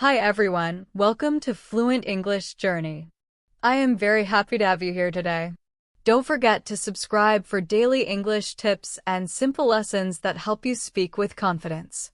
Hi everyone, welcome to Fluent English Journey. I am very happy to have you here today. Don't forget to subscribe for daily English tips and simple lessons that help you speak with confidence.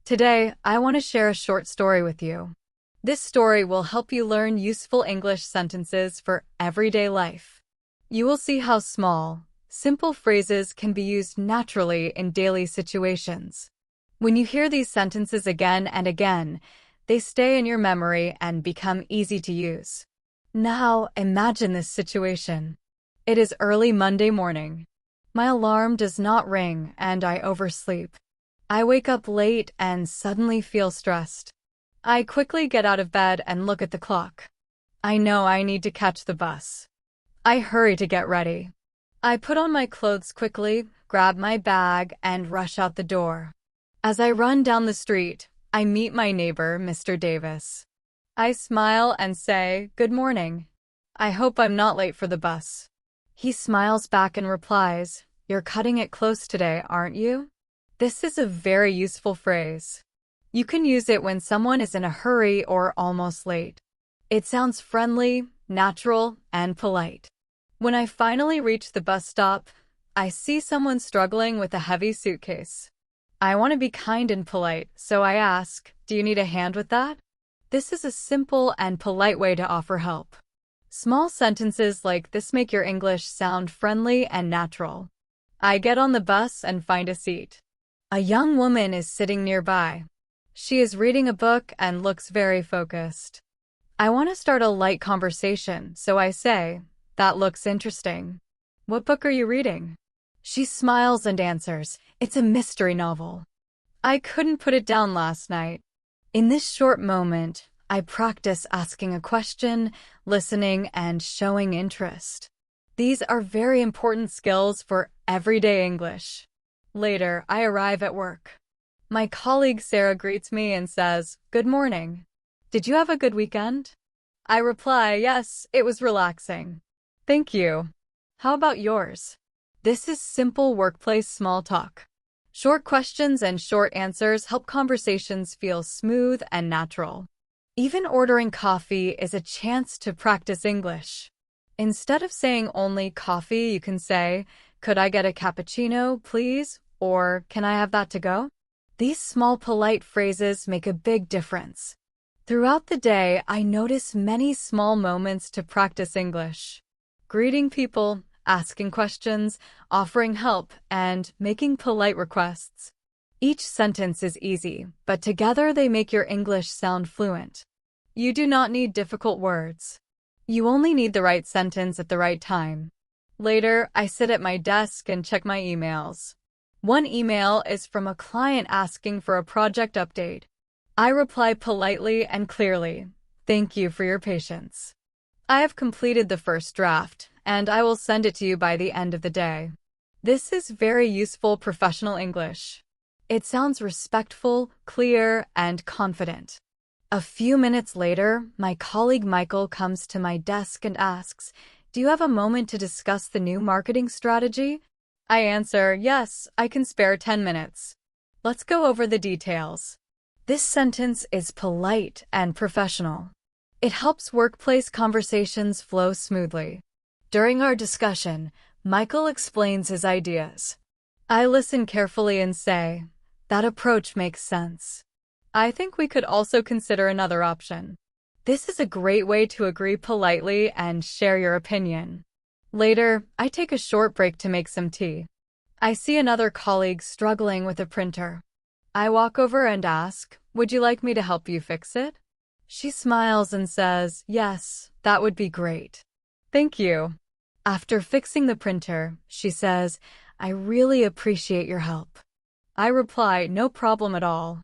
Today, I want to share a short story with you. This story will help you learn useful English sentences for everyday life. You will see how small, simple phrases can be used naturally in daily situations. When you hear these sentences again and again, they stay in your memory and become easy to use. Now, imagine this situation. It is early Monday morning. My alarm does not ring and I oversleep. I wake up late and suddenly feel stressed. I quickly get out of bed and look at the clock. I know I need to catch the bus. I hurry to get ready. I put on my clothes quickly, grab my bag, and rush out the door. As I run down the street, I meet my neighbor, Mr. Davis. I smile and say, "Good morning. I hope I'm not late for the bus." He smiles back and replies, "You're cutting it close today, aren't you?" This is a very useful phrase. You can use it when someone is in a hurry or almost late. It sounds friendly, natural, and polite. When I finally reach the bus stop, I see someone struggling with a heavy suitcase. I want to be kind and polite, so I ask, "Do you need a hand with that?" This is a simple and polite way to offer help. Small sentences like this make your English sound friendly and natural. I get on the bus and find a seat. A young woman is sitting nearby. She is reading a book and looks very focused. I want to start a light conversation, so I say, "That looks interesting. What book are you reading?" She smiles and answers, "It's a mystery novel. I couldn't put it down last night." In this short moment, I practice asking a question, listening, and showing interest. These are very important skills for everyday English. Later, I arrive at work. My colleague Sarah greets me and says, "Good morning. Did you have a good weekend?" I reply, "Yes, it was relaxing. Thank you. How about yours?" This is simple workplace small talk. Short questions and short answers help conversations feel smooth and natural. Even ordering coffee is a chance to practice English. Instead of saying only coffee, you can say, "Could I get a cappuccino, please?" Or, "Can I have that to go?" These small polite phrases make a big difference. Throughout the day, I notice many small moments to practice English. Greeting people, asking questions, offering help, and making polite requests. Each sentence is easy, but together they make your English sound fluent. You do not need difficult words. You only need the right sentence at the right time. Later, I sit at my desk and check my emails. One email is from a client asking for a project update. I reply politely and clearly, "Thank you for your patience. I have completed the first draft, and I will send it to you by the end of the day." This is very useful professional English. It sounds respectful, clear, and confident. A few minutes later, my colleague Michael comes to my desk and asks, "Do you have a moment to discuss the new marketing strategy?" I answer, "Yes, I can spare 10 minutes. Let's go over the details." This sentence is polite and professional. It helps workplace conversations flow smoothly. During our discussion, Michael explains his ideas. I listen carefully and say, "That approach makes sense. I think we could also consider another option." This is a great way to agree politely and share your opinion. Later, I take a short break to make some tea. I see another colleague struggling with a printer. I walk over and ask, "Would you like me to help you fix it?" She smiles and says, "Yes, that would be great. Thank you." After fixing the printer, she says, "I really appreciate your help." I reply, "No problem at all.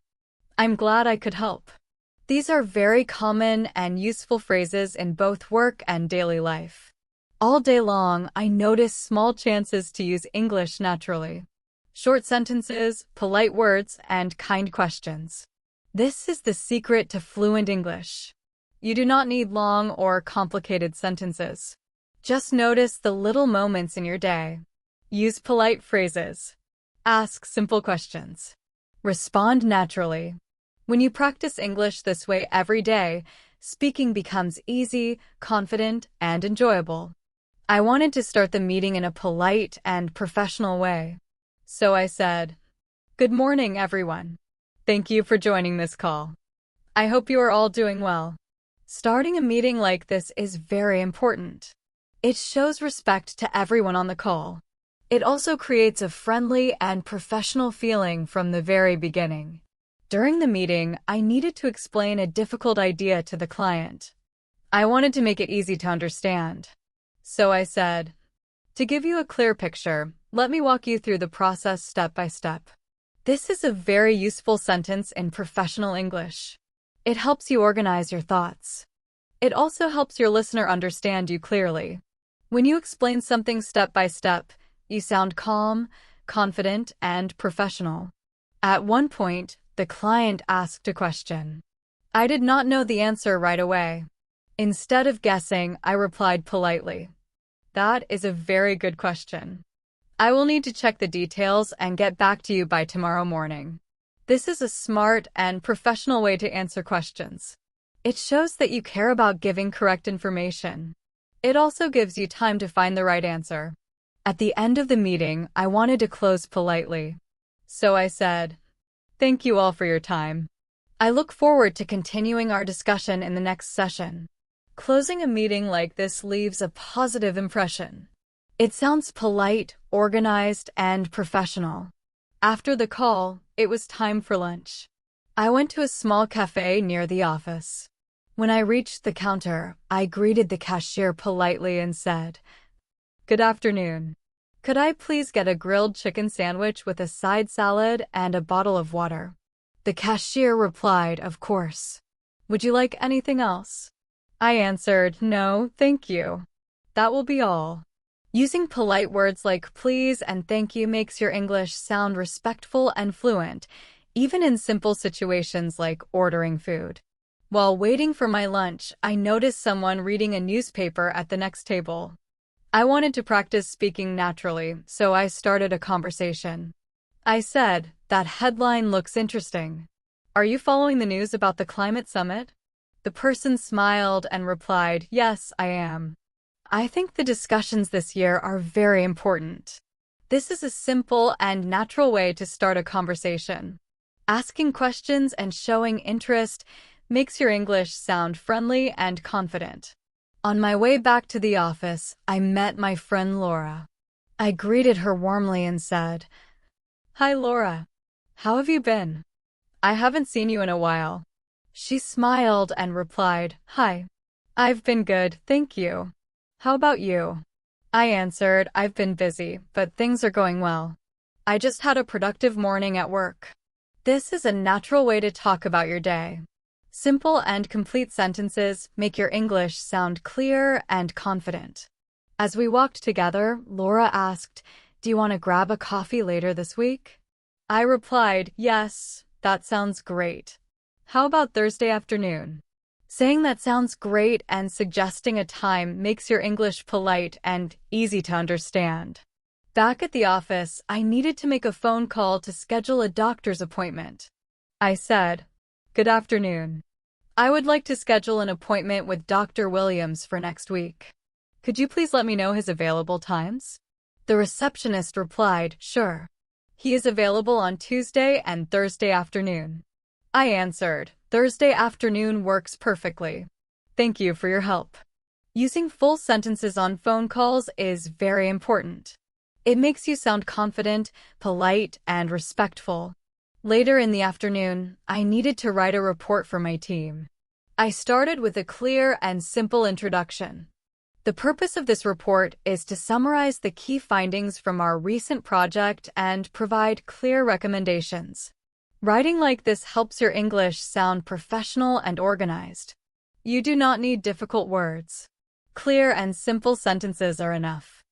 I'm glad I could help." These are very common and useful phrases in both work and daily life. All day long, I notice small chances to use English naturally. Short sentences, polite words, and kind questions. This is the secret to fluent English. You do not need long or complicated sentences. Just notice the little moments in your day. Use polite phrases. Ask simple questions. Respond naturally. When you practice English this way every day, speaking becomes easy, confident, and enjoyable. I wanted to start the meeting in a polite and professional way. So I said, "Good morning, everyone. Thank you for joining this call. I hope you are all doing well." Starting a meeting like this is very important. It shows respect to everyone on the call. It also creates a friendly and professional feeling from the very beginning. During the meeting, I needed to explain a difficult idea to the client. I wanted to make it easy to understand. So I said, "To give you a clear picture, let me walk you through the process step by step." This is a very useful sentence in professional English. It helps you organize your thoughts. It also helps your listener understand you clearly. When you explain something step by step, you sound calm, confident, and professional. At one point, the client asked a question. I did not know the answer right away. Instead of guessing, I replied politely, "That is a very good question. I will need to check the details and get back to you by tomorrow morning." This is a smart and professional way to answer questions. It shows that you care about giving correct information. It also gives you time to find the right answer. At the end of the meeting, I wanted to close politely. So I said, "Thank you all for your time. I look forward to continuing our discussion in the next session." Closing a meeting like this leaves a positive impression. It sounds polite, organized, and professional. After the call, it was time for lunch. I went to a small cafe near the office. When I reached the counter, I greeted the cashier politely and said, "Good afternoon. Could I please get a grilled chicken sandwich with a side salad and a bottle of water?" The cashier replied, "Of course. Would you like anything else?" I answered, "No, thank you. That will be all." Using polite words like please and thank you makes your English sound respectful and fluent, even in simple situations like ordering food. While waiting for my lunch, I noticed someone reading a newspaper at the next table. I wanted to practice speaking naturally, so I started a conversation. I said, "That headline looks interesting. Are you following the news about the climate summit?" The person smiled and replied, "Yes, I am. I think the discussions this year are very important." This is a simple and natural way to start a conversation. Asking questions and showing interest makes your English sound friendly and confident. On my way back to the office, I met my friend Laura. I greeted her warmly and said, "Hi, Laura. How have you been? I haven't seen you in a while." She smiled and replied, "Hi. I've been good, thank you. How about you?" I answered, "I've been busy, but things are going well. I just had a productive morning at work." This is a natural way to talk about your day. Simple and complete sentences make your English sound clear and confident. As we walked together, Laura asked, "Do you want to grab a coffee later this week?" I replied, "Yes, that sounds great. How about Thursday afternoon?" Saying that sounds great and suggesting a time makes your English polite and easy to understand. Back at the office, I needed to make a phone call to schedule a doctor's appointment. I said, "Good afternoon. I would like to schedule an appointment with Dr. Williams for next week. Could you please let me know his available times?" The receptionist replied, "Sure. He is available on Tuesday and Thursday afternoon." I answered, "Thursday afternoon works perfectly. Thank you for your help." Using full sentences on phone calls is very important. It makes you sound confident, polite, and respectful. Later in the afternoon, I needed to write a report for my team. I started with a clear and simple introduction. The purpose of this report is to summarize the key findings from our recent project and provide clear recommendations. Writing like this helps your English sound professional and organized. You do not need difficult words. Clear and simple sentences are enough.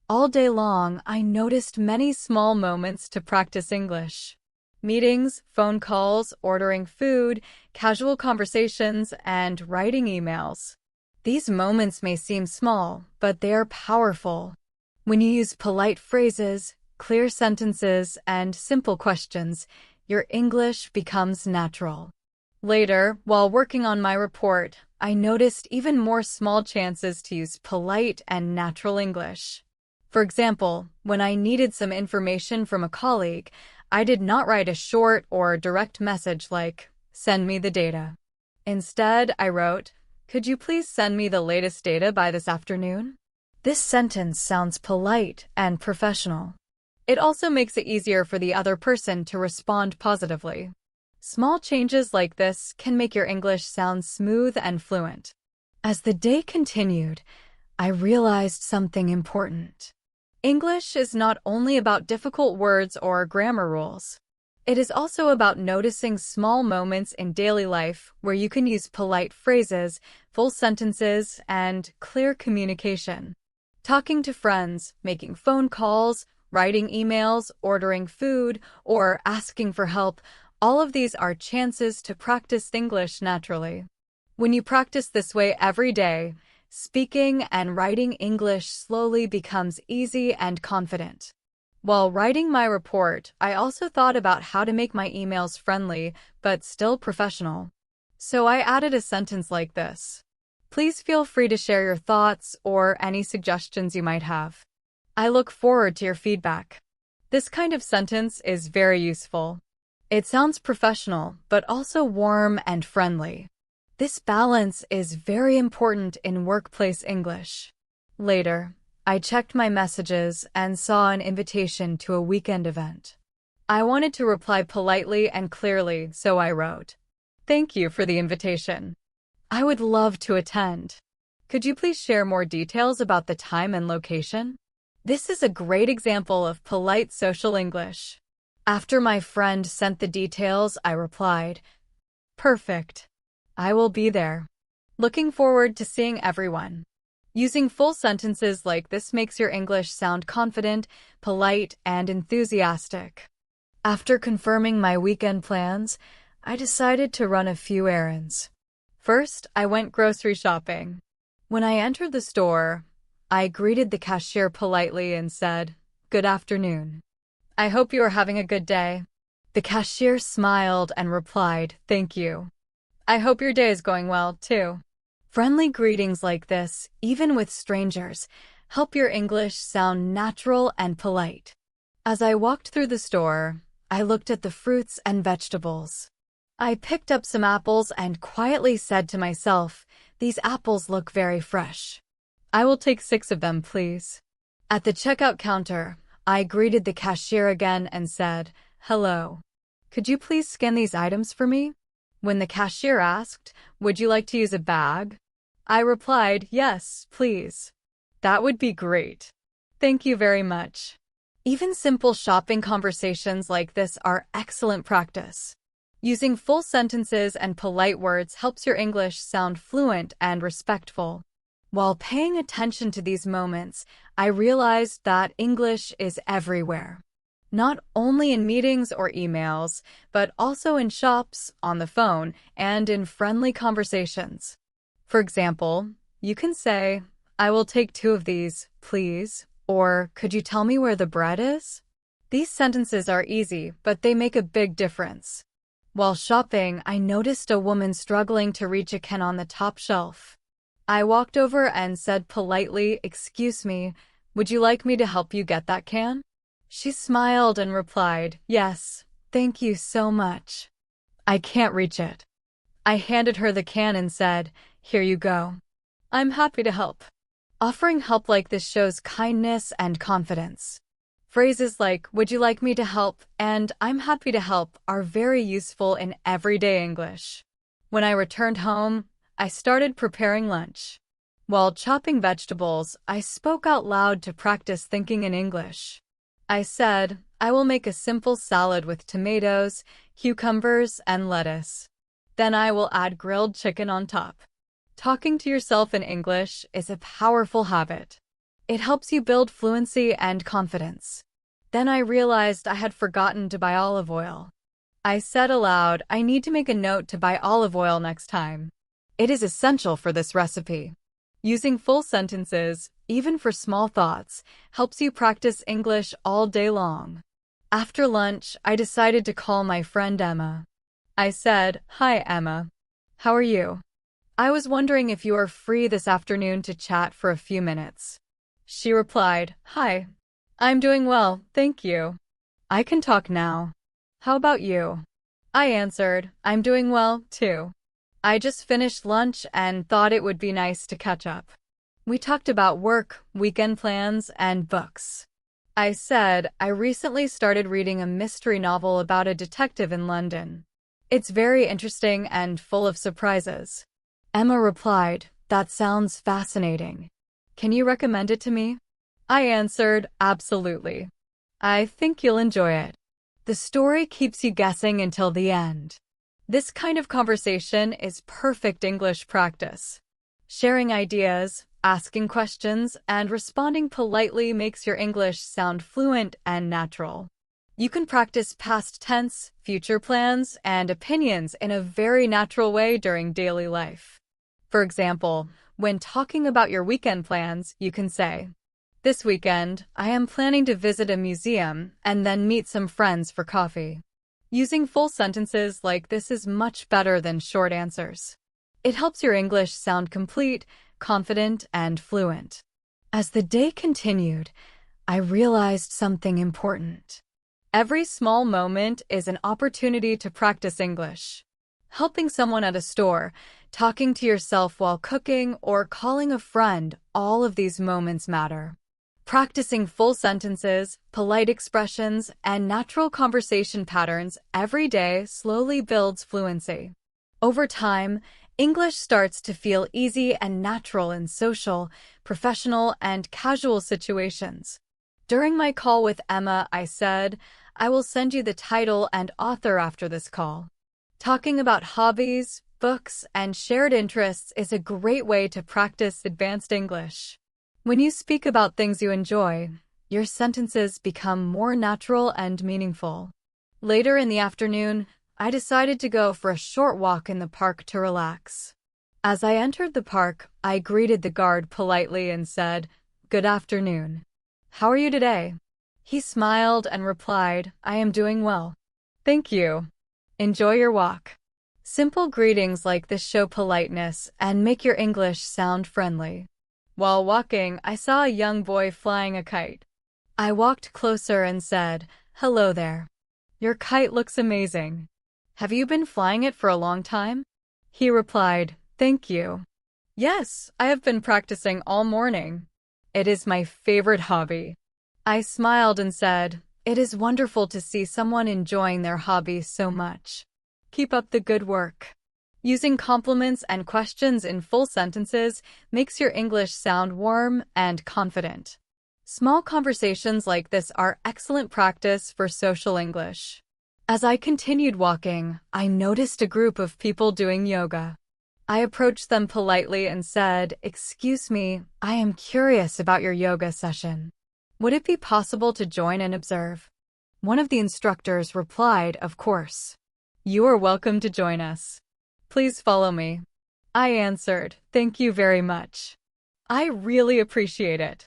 All day long, I noticed many small moments to practice English. Meetings, phone calls, ordering food, casual conversations, and writing emails. These moments may seem small, but they are powerful. When you use polite phrases, clear sentences, and simple questions, your English becomes natural. Later, while working on my report, I noticed even more small chances to use polite and natural English. For example, when I needed some information from a colleague, I did not write a short or direct message like, "Send me the data." Instead, I wrote, "Could you please send me the latest data by this afternoon?" This sentence sounds polite and professional. It also makes it easier for the other person to respond positively. Small changes like this can make your English sound smooth and fluent. As the day continued, I realized something important. English is not only about difficult words or grammar rules. It is also about noticing small moments in daily life where you can use polite phrases, full sentences, and clear communication. Talking to friends, making phone calls, writing emails, ordering food, or asking for help, all of these are chances to practice English naturally. When you practice this way every day, speaking and writing English slowly becomes easy and confident. While writing my report, I also thought about how to make my emails friendly but still professional. So I added a sentence like this. Please feel free to share your thoughts or any suggestions you might have. I look forward to your feedback. This kind of sentence is very useful. It sounds professional, but also warm and friendly. This balance is very important in workplace English. Later, I checked my messages and saw an invitation to a weekend event. I wanted to reply politely and clearly, so I wrote, "Thank you for the invitation. I would love to attend. Could you please share more details about the time and location?" This is a great example of polite social English. After my friend sent the details, I replied, "Perfect. I will be there. Looking forward to seeing everyone." Using full sentences like this makes your English sound confident, polite, and enthusiastic. After confirming my weekend plans, I decided to run a few errands. First, I went grocery shopping. When I entered the store, I greeted the cashier politely and said, "Good afternoon. I hope you are having a good day." The cashier smiled and replied, "Thank you. I hope your day is going well, too." Friendly greetings like this, even with strangers, help your English sound natural and polite. As I walked through the store, I looked at the fruits and vegetables. I picked up some apples and quietly said to myself, "These apples look very fresh. I will take 6 of them, please." At the checkout counter, I greeted the cashier again and said, "Hello. Could you please scan these items for me?" When the cashier asked, "Would you like to use a bag?" I replied, "Yes, please. That would be great. Thank you very much." Even simple shopping conversations like this are excellent practice. Using full sentences and polite words helps your English sound fluent and respectful. While paying attention to these moments, I realized that English is everywhere. Not only in meetings or emails, but also in shops, on the phone, and in friendly conversations. For example, you can say, "I will take 2 of these, please," or "Could you tell me where the bread is?" These sentences are easy, but they make a big difference. While shopping, I noticed a woman struggling to reach a can on the top shelf. I walked over and said politely, "Excuse me, would you like me to help you get that can?" She smiled and replied, "Yes, thank you so much. I can't reach it." I handed her the can and said, "Here you go. I'm happy to help." Offering help like this shows kindness and confidence. Phrases like, "Would you like me to help?" and "I'm happy to help" are very useful in everyday English. When I returned home, I started preparing lunch. While chopping vegetables, I spoke out loud to practice thinking in English. I said, "I will make a simple salad with tomatoes, cucumbers, and lettuce. Then I will add grilled chicken on top." Talking to yourself in English is a powerful habit. It helps you build fluency and confidence. Then I realized I had forgotten to buy olive oil. I said aloud, "I need to make a note to buy olive oil next time." It is essential for this recipe. Using full sentences, even for small thoughts, helps you practice English all day long. After lunch, I decided to call my friend Emma. I said, "Hi, Emma. How are you? I was wondering if you are free this afternoon to chat for a few minutes." She replied, "Hi. I'm doing well, thank you. I can talk now. How about you?" I answered, "I'm doing well, too. I just finished lunch and thought it would be nice to catch up." We talked about work, weekend plans, and books. I said, "I recently started reading a mystery novel about a detective in London. It's very interesting and full of surprises." Emma replied, "That sounds fascinating. Can you recommend it to me?" I answered, "Absolutely. I think you'll enjoy it. The story keeps you guessing until the end." This kind of conversation is perfect English practice. Sharing ideas, asking questions, and responding politely makes your English sound fluent and natural. You can practice past tense, future plans, and opinions in a very natural way during daily life. For example, when talking about your weekend plans, you can say, "This weekend, I am planning to visit a museum and then meet some friends for coffee." Using full sentences like this is much better than short answers. It helps your English sound complete, confident, and fluent. As the day continued, I realized something important. Every small moment is an opportunity to practice English. Helping someone at a store, talking to yourself while cooking, or calling a friend, all of these moments matter. Practicing full sentences, polite expressions, and natural conversation patterns every day slowly builds fluency. Over time, English starts to feel easy and natural in social, professional, and casual situations. During my call with Emma, I said, "I will send you the title and author after this call." Talking about hobbies, books, and shared interests is a great way to practice advanced English. When you speak about things you enjoy, your sentences become more natural and meaningful. Later in the afternoon, I decided to go for a short walk in the park to relax. As I entered the park, I greeted the guard politely and said, "Good afternoon. How are you today?" He smiled and replied, "I am doing well. Thank you. Enjoy your walk." Simple greetings like this show politeness and make your English sound friendly. While walking, I saw a young boy flying a kite. I walked closer and said, "Hello there. Your kite looks amazing. Have you been flying it for a long time?" He replied, "Thank you. Yes, I have been practicing all morning. It is my favorite hobby." I smiled and said, "It is wonderful to see someone enjoying their hobby so much. Keep up the good work." Using compliments and questions in full sentences makes your English sound warm and confident. Small conversations like this are excellent practice for social English. As I continued walking, I noticed a group of people doing yoga. I approached them politely and said, "Excuse me, I am curious about your yoga session. Would it be possible to join and observe?" One of the instructors replied, "Of course. You are welcome to join us. Please follow me." I answered, "Thank you very much. I really appreciate it."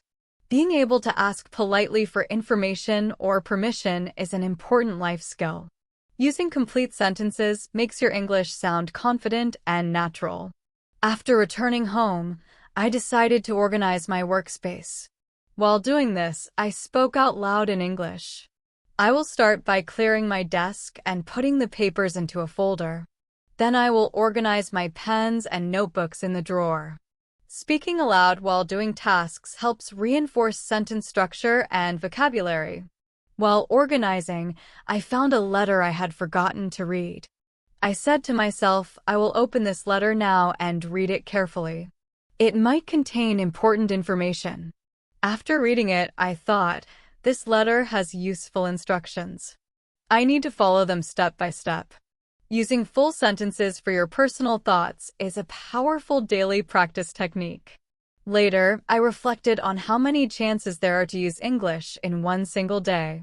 Being able to ask politely for information or permission is an important life skill. Using complete sentences makes your English sound confident and natural. After returning home, I decided to organize my workspace. While doing this, I spoke out loud in English. I will start by clearing my desk and putting the papers into a folder. Then I will organize my pens and notebooks in the drawer. Speaking aloud while doing tasks helps reinforce sentence structure and vocabulary. While organizing, I found a letter I had forgotten to read. I said to myself, "I will open this letter now and read it carefully. It might contain important information." After reading it, I thought, "This letter has useful instructions. I need to follow them step by step." Using full sentences for your personal thoughts is a powerful daily practice technique. Later, I reflected on how many chances there are to use English in one single day.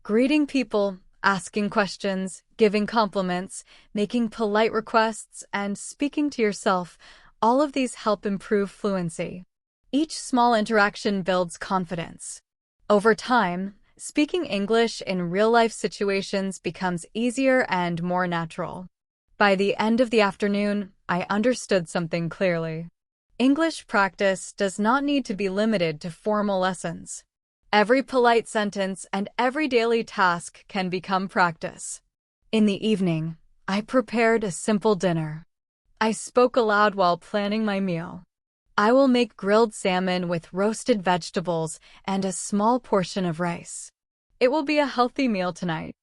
Greeting people, asking questions, giving compliments, making polite requests, and speaking to yourself, all of these help improve fluency. Each small interaction builds confidence. Over time, speaking English in real-life situations becomes easier and more natural. By the end of the afternoon, I understood something clearly. English practice does not need to be limited to formal lessons. Every polite sentence and every daily task can become practice. In the evening, I prepared a simple dinner. I spoke aloud while planning my meal. I will make grilled salmon with roasted vegetables and a small portion of rice. It will be a healthy meal tonight.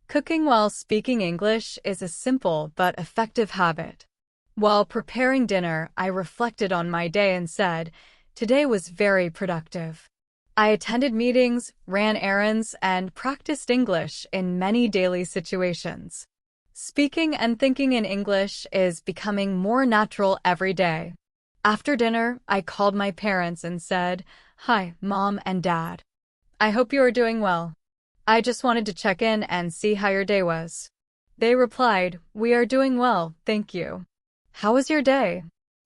Cooking while speaking English is a simple but effective habit. While preparing dinner, I reflected on my day and said, "Today was very productive." I attended meetings, ran errands, and practiced English in many daily situations. Speaking and thinking in English is becoming more natural every day. After dinner, I called my parents and said, "Hi, Mom and Dad. I hope you are doing well. I just wanted to check in and see how your day was." They replied, "We are doing well, thank you. How was your day?"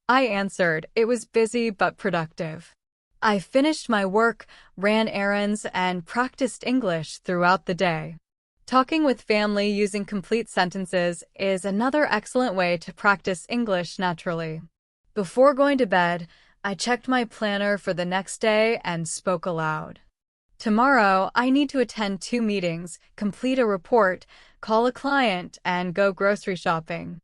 I answered, "It was busy but productive." I finished my work, ran errands, and practiced English throughout the day. Talking with family using complete sentences is another excellent way to practice English naturally. Before going to bed, I checked my planner for the next day and spoke aloud. Tomorrow, I need to attend 2 meetings, complete a report, call a client, and go grocery shopping.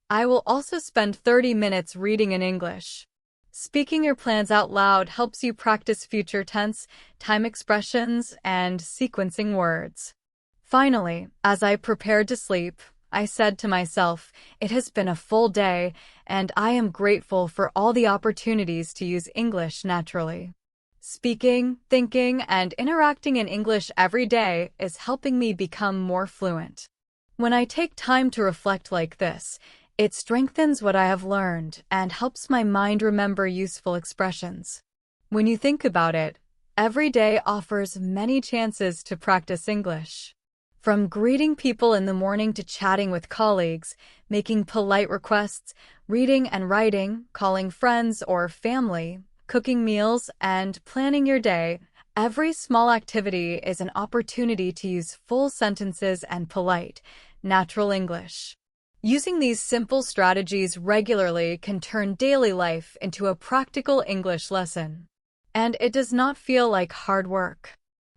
I will also spend 30 minutes reading in English. Speaking your plans out loud helps you practice future tense, time expressions, and sequencing words. Finally, as I prepared to sleep, I said to myself, "It has been a full day, and I am grateful for all the opportunities to use English naturally." Speaking, thinking, and interacting in English every day is helping me become more fluent. When I take time to reflect like this, it strengthens what I have learned and helps my mind remember useful expressions. When you think about it, every day offers many chances to practice English. From greeting people in the morning to chatting with colleagues, making polite requests, reading and writing, calling friends or family, cooking meals, and planning your day, every small activity is an opportunity to use full sentences and polite, natural English. Using these simple strategies regularly can turn daily life into a practical English lesson. And it does not feel like hard work.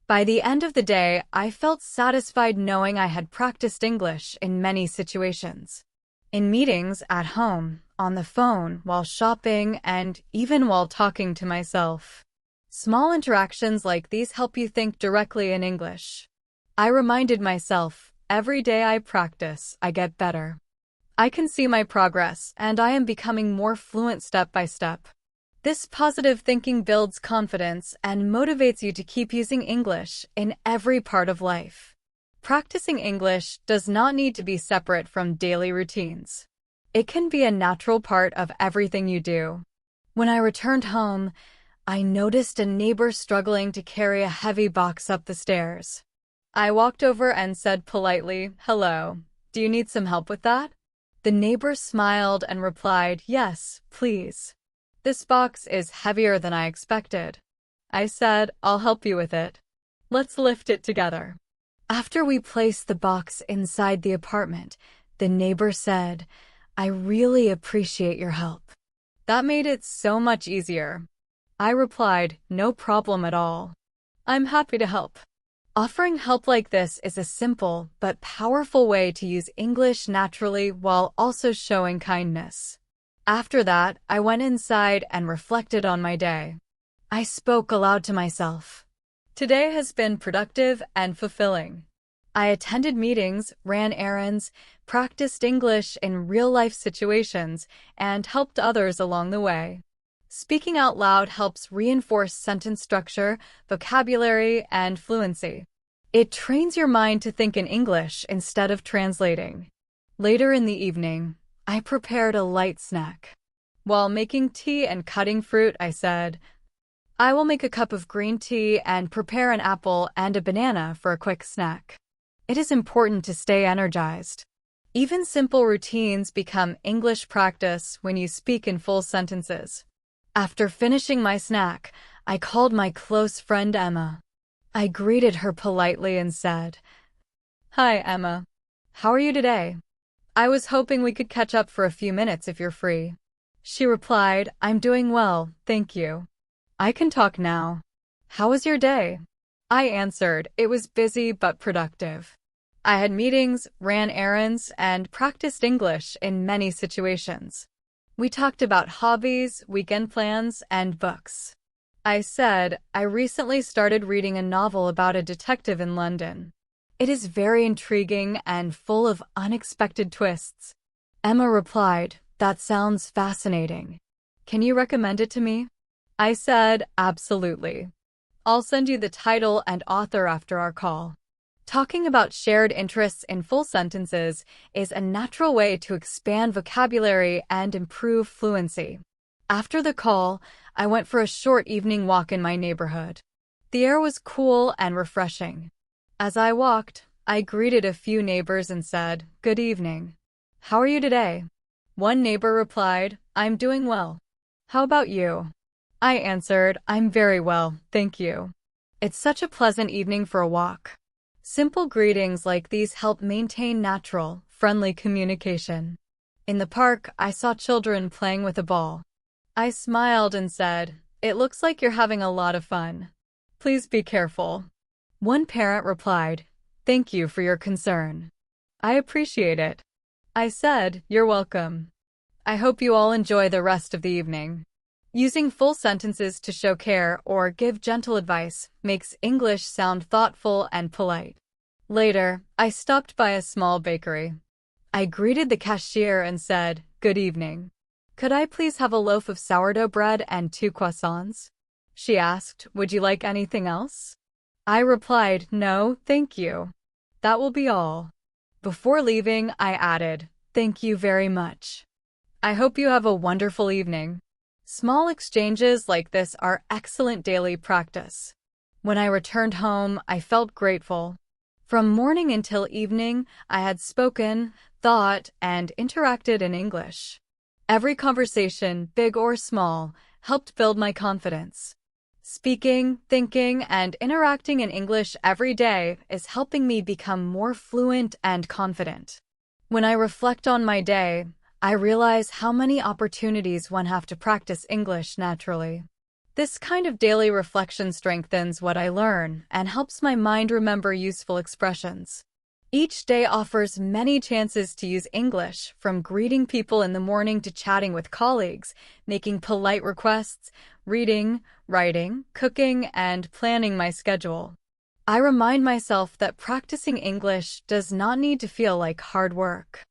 By the end of the day, I felt satisfied knowing I had practiced English in many situations. In meetings, at home, on the phone, while shopping, and even while talking to myself. Small interactions like these help you think directly in English. I reminded myself, every day I practice, I get better. I can see my progress, and I am becoming more fluent step by step. This positive thinking builds confidence and motivates you to keep using English in every part of life. Practicing English does not need to be separate from daily routines. It can be a natural part of everything you do. When I returned home, I noticed a neighbor struggling to carry a heavy box up the stairs. I walked over and said politely, "Hello, do you need some help with that?" The neighbor smiled and replied, "Yes, please. This box is heavier than I expected." I said, "I'll help you with it. Let's lift it together." After we placed the box inside the apartment, the neighbor said, "I really appreciate your help." That made it so much easier. I replied, "No problem at all. I'm happy to help." Offering help like this is a simple but powerful way to use English naturally while also showing kindness. After that, I went inside and reflected on my day. I spoke aloud to myself. Today has been productive and fulfilling. I attended meetings, ran errands, practiced English in real-life situations, and helped others along the way. Speaking out loud helps reinforce sentence structure, vocabulary, and fluency. It trains your mind to think in English instead of translating. Later in the evening, I prepared a light snack. While making tea and cutting fruit, I said, "I will make a cup of green tea and prepare an apple and a banana for a quick snack." It is important to stay energized. Even simple routines become English practice when you speak in full sentences. After finishing my snack, I called my close friend Emma. I greeted her politely and said, "Hi, Emma. How are you today? I was hoping we could catch up for a few minutes if you're free. She replied, I'm doing well, thank you. I can talk now. How was your day? I answered, it was busy but productive. I had meetings, ran errands, and practiced English in many situations. We talked about hobbies, weekend plans, and books. I said, I recently started reading a novel about a detective in London. It is very intriguing and full of unexpected twists. Emma replied, that sounds fascinating. Can you recommend it to me? I said, absolutely. I'll send you the title and author after our call. Talking about shared interests in full sentences is a natural way to expand vocabulary and improve fluency. After the call, I went for a short evening walk in my neighborhood. The air was cool and refreshing. As I walked, I greeted a few neighbors and said, good evening. How are you today? One neighbor replied, I'm doing well. How about you? I answered, I'm very well, thank you. It's such a pleasant evening for a walk. Simple greetings like these help maintain natural, friendly communication. In the park, I saw children playing with a ball. I smiled and said, it looks like you're having a lot of fun. Please be careful. One parent replied, thank you for your concern. I appreciate it. I said, you're welcome. I hope you all enjoy the rest of the evening. Using full sentences to show care or give gentle advice makes English sound thoughtful and polite. Later, I stopped by a small bakery. I greeted the cashier and said, good evening. Could I please have a loaf of sourdough bread and 2 croissants? She asked, would you like anything else? I replied, no, thank you. That will be all. Before leaving, I added, thank you very much. I hope you have a wonderful evening. Small exchanges like this are excellent daily practice. When I returned home, I felt grateful. From morning until evening, I had spoken, thought, and interacted in English. Every conversation, big or small, helped build my confidence. Speaking, thinking, and interacting in English every day is helping me become more fluent and confident. When I reflect on my day, I realize how many opportunities one have to practice English naturally. This kind of daily reflection strengthens what I learn and helps my mind remember useful expressions. Each day offers many chances to use English, from greeting people in the morning to chatting with colleagues, making polite requests, reading, writing, cooking, and planning my schedule. I remind myself that practicing English does not need to feel like hard work.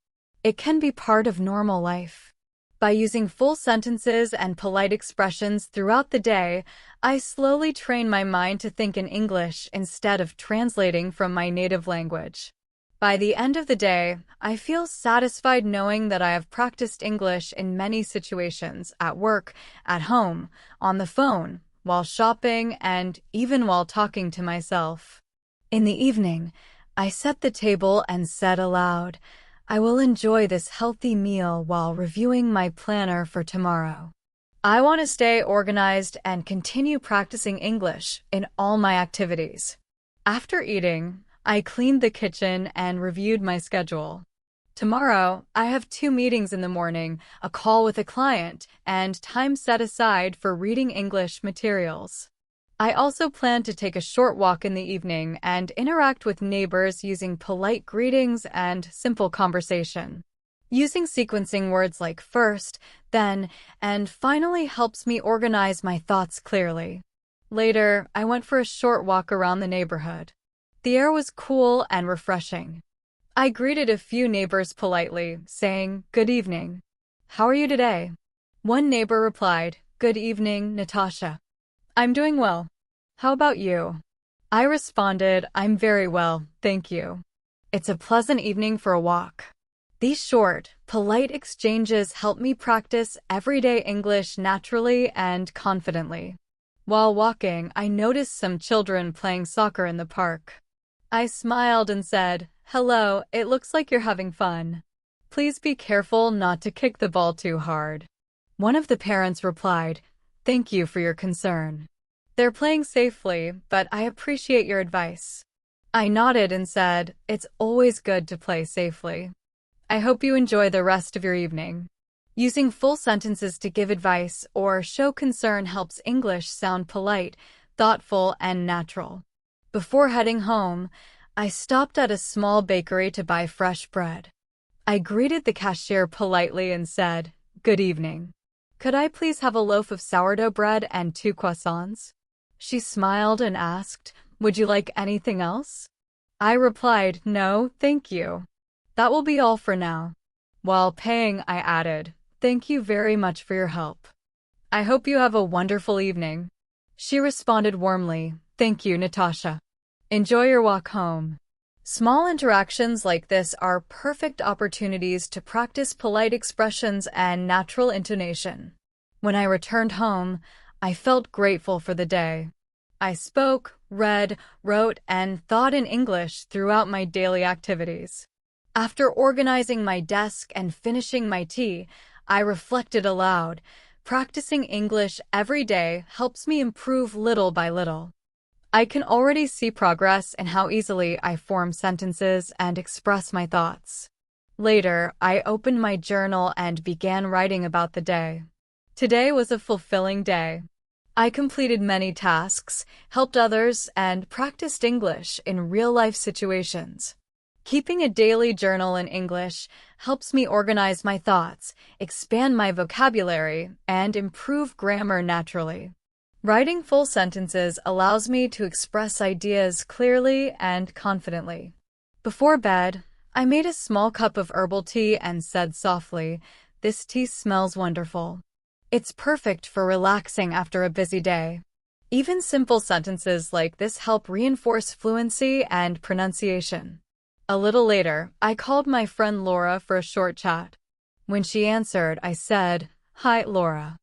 It can be part of normal life. By using full sentences and polite expressions throughout the day, I slowly train my mind to think in English instead of translating from my native language. By the end of the day, I feel satisfied knowing that I have practiced English in many situations, at work, at home, on the phone, while shopping, and even while talking to myself. In the evening, I set the table and said aloud, I will enjoy this healthy meal while reviewing my planner for tomorrow. I want to stay organized and continue practicing English in all my activities. After eating, I cleaned the kitchen and reviewed my schedule. Tomorrow, I have 2 meetings in the morning, a call with a client, and time set aside for reading English materials. I also plan to take a short walk in the evening and interact with neighbors using polite greetings and simple conversation. Using sequencing words like first, then, and finally helps me organize my thoughts clearly. Later, I went for a short walk around the neighborhood. The air was cool and refreshing. I greeted a few neighbors politely, saying, good evening. How are you today? One neighbor replied, good evening, Natasha. I'm doing well. How about you? I responded, I'm very well, thank you. It's a pleasant evening for a walk. These short, polite exchanges help me practice everyday English naturally and confidently. While walking, I noticed some children playing soccer in the park. I smiled and said, hello, it looks like you're having fun. Please be careful not to kick the ball too hard. One of the parents replied, thank you for your concern. They're playing safely, but I appreciate your advice. I nodded and said, it's always good to play safely. I hope you enjoy the rest of your evening. Using full sentences to give advice or show concern helps English sound polite, thoughtful, and natural. Before heading home, I stopped at a small bakery to buy fresh bread. I greeted the cashier politely and said, "Good evening. Could I please have a loaf of sourdough bread and 2 croissants?" She smiled and asked, "Would you like anything else?" I replied, "No, thank you. That will be all for now." While paying, I added, "Thank you very much for your help. I hope you have a wonderful evening." She responded warmly, "Thank you, Natasha. Enjoy your walk home." Small interactions like this are perfect opportunities to practice polite expressions and natural intonation. When I returned home, I felt grateful for the day. I spoke, read, wrote, and thought in English throughout my daily activities. After organizing my desk and finishing my tea, I reflected aloud. Practicing English every day helps me improve little by little. I can already see progress in how easily I form sentences and express my thoughts. Later, I opened my journal and began writing about the day. Today was a fulfilling day. I completed many tasks, helped others, and practiced English in real-life situations. Keeping a daily journal in English helps me organize my thoughts, expand my vocabulary, and improve grammar naturally. Writing full sentences allows me to express ideas clearly and confidently. Before bed, I made a small cup of herbal tea and said softly, "This tea smells wonderful." It's perfect for relaxing after a busy day. Even simple sentences like this help reinforce fluency and pronunciation. A little later, I called my friend Laura for a short chat. When she answered, I said, "Hi, Laura.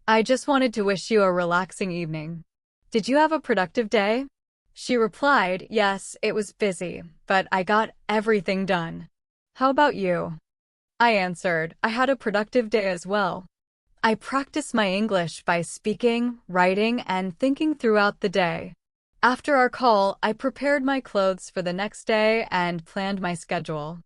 I just wanted to wish you a relaxing evening. Did you have a productive day?" She replied, "Yes, it was busy, but I got everything done. How about you?" I answered, "I had a productive day as well. I practice my English by speaking, writing, and thinking throughout the day." After our call, I prepared my clothes for the next day and planned my schedule.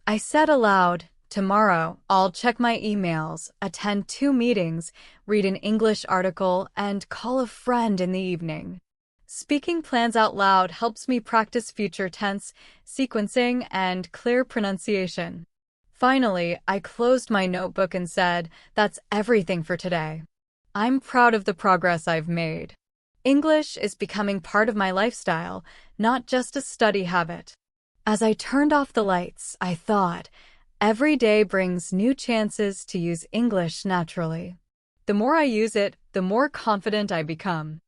I said aloud, "Tomorrow, I'll check my emails, attend 2 meetings, read an English article, and call a friend in the evening." Speaking plans out loud helps me practice future tense, sequencing, and clear pronunciation. Finally, I closed my notebook and said, "That's everything for today. I'm proud of the progress I've made." English is becoming part of my lifestyle, not just a study habit. As I turned off the lights, I thought, every day brings new chances to use English naturally. The more I use it, the more confident I become.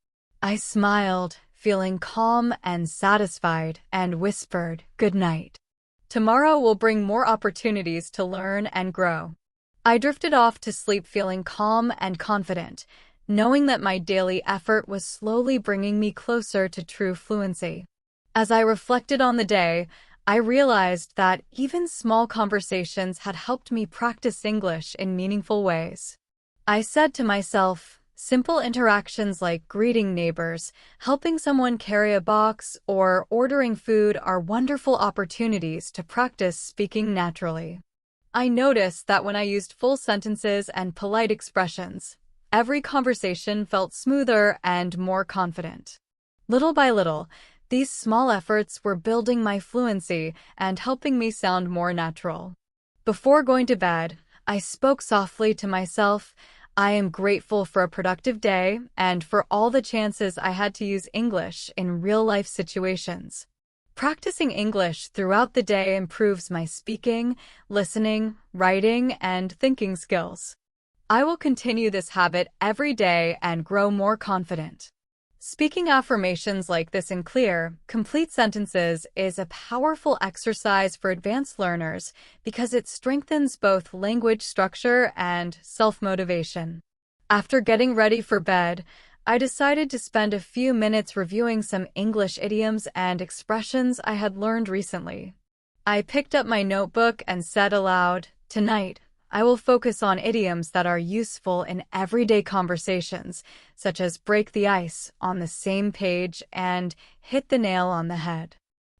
I smiled, feeling calm and satisfied, and whispered, "Good night. Tomorrow will bring more opportunities to learn and grow." I drifted off to sleep feeling calm and confident, knowing that my daily effort was slowly bringing me closer to true fluency. As I reflected on the day, I realized that even small conversations had helped me practice English in meaningful ways. I said to myself, simple interactions like greeting neighbors, helping someone carry a box, or ordering food are wonderful opportunities to practice speaking naturally. I noticed that when I used full sentences and polite expressions, every conversation felt smoother and more confident. Little by little, these small efforts were building my fluency and helping me sound more natural. Before going to bed, I spoke softly to myself, "I am grateful for a productive day and for all the chances I had to use English in real-life situations." Practicing English throughout the day improves my speaking, listening, writing, and thinking skills. I will continue this habit every day and grow more confident. Speaking affirmations like this in clear, complete sentences is a powerful exercise for advanced learners because it strengthens both language structure and self-motivation. After getting ready for bed, I decided to spend a few minutes reviewing some English idioms and expressions I had learned recently. I picked up my notebook and said aloud, "Tonight, I will focus on idioms that are useful in everyday conversations, such as break the ice, on the same page, and hit the nail on the head."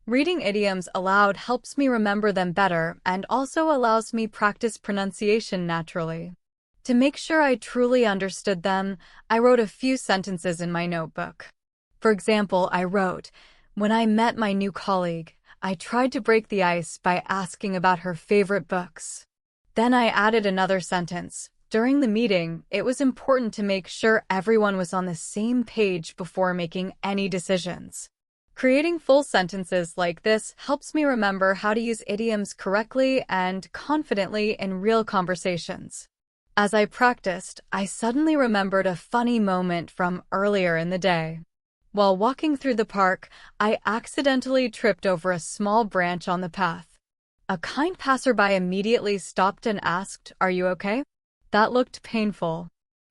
Reading idioms aloud helps me remember them better and also allows me practice pronunciation naturally. To make sure I truly understood them, I wrote a few sentences in my notebook. For example, I wrote, "When I met my new colleague, I tried to break the ice by asking about her favorite books." Then I added another sentence. "During the meeting, it was important to make sure everyone was on the same page before making any decisions." Creating full sentences like this helps me remember how to use idioms correctly and confidently in real conversations. As I practiced, I suddenly remembered a funny moment from earlier in the day. While walking through the park, I accidentally tripped over a small branch on the path. A kind passerby immediately stopped and asked, "Are you okay?" That looked painful.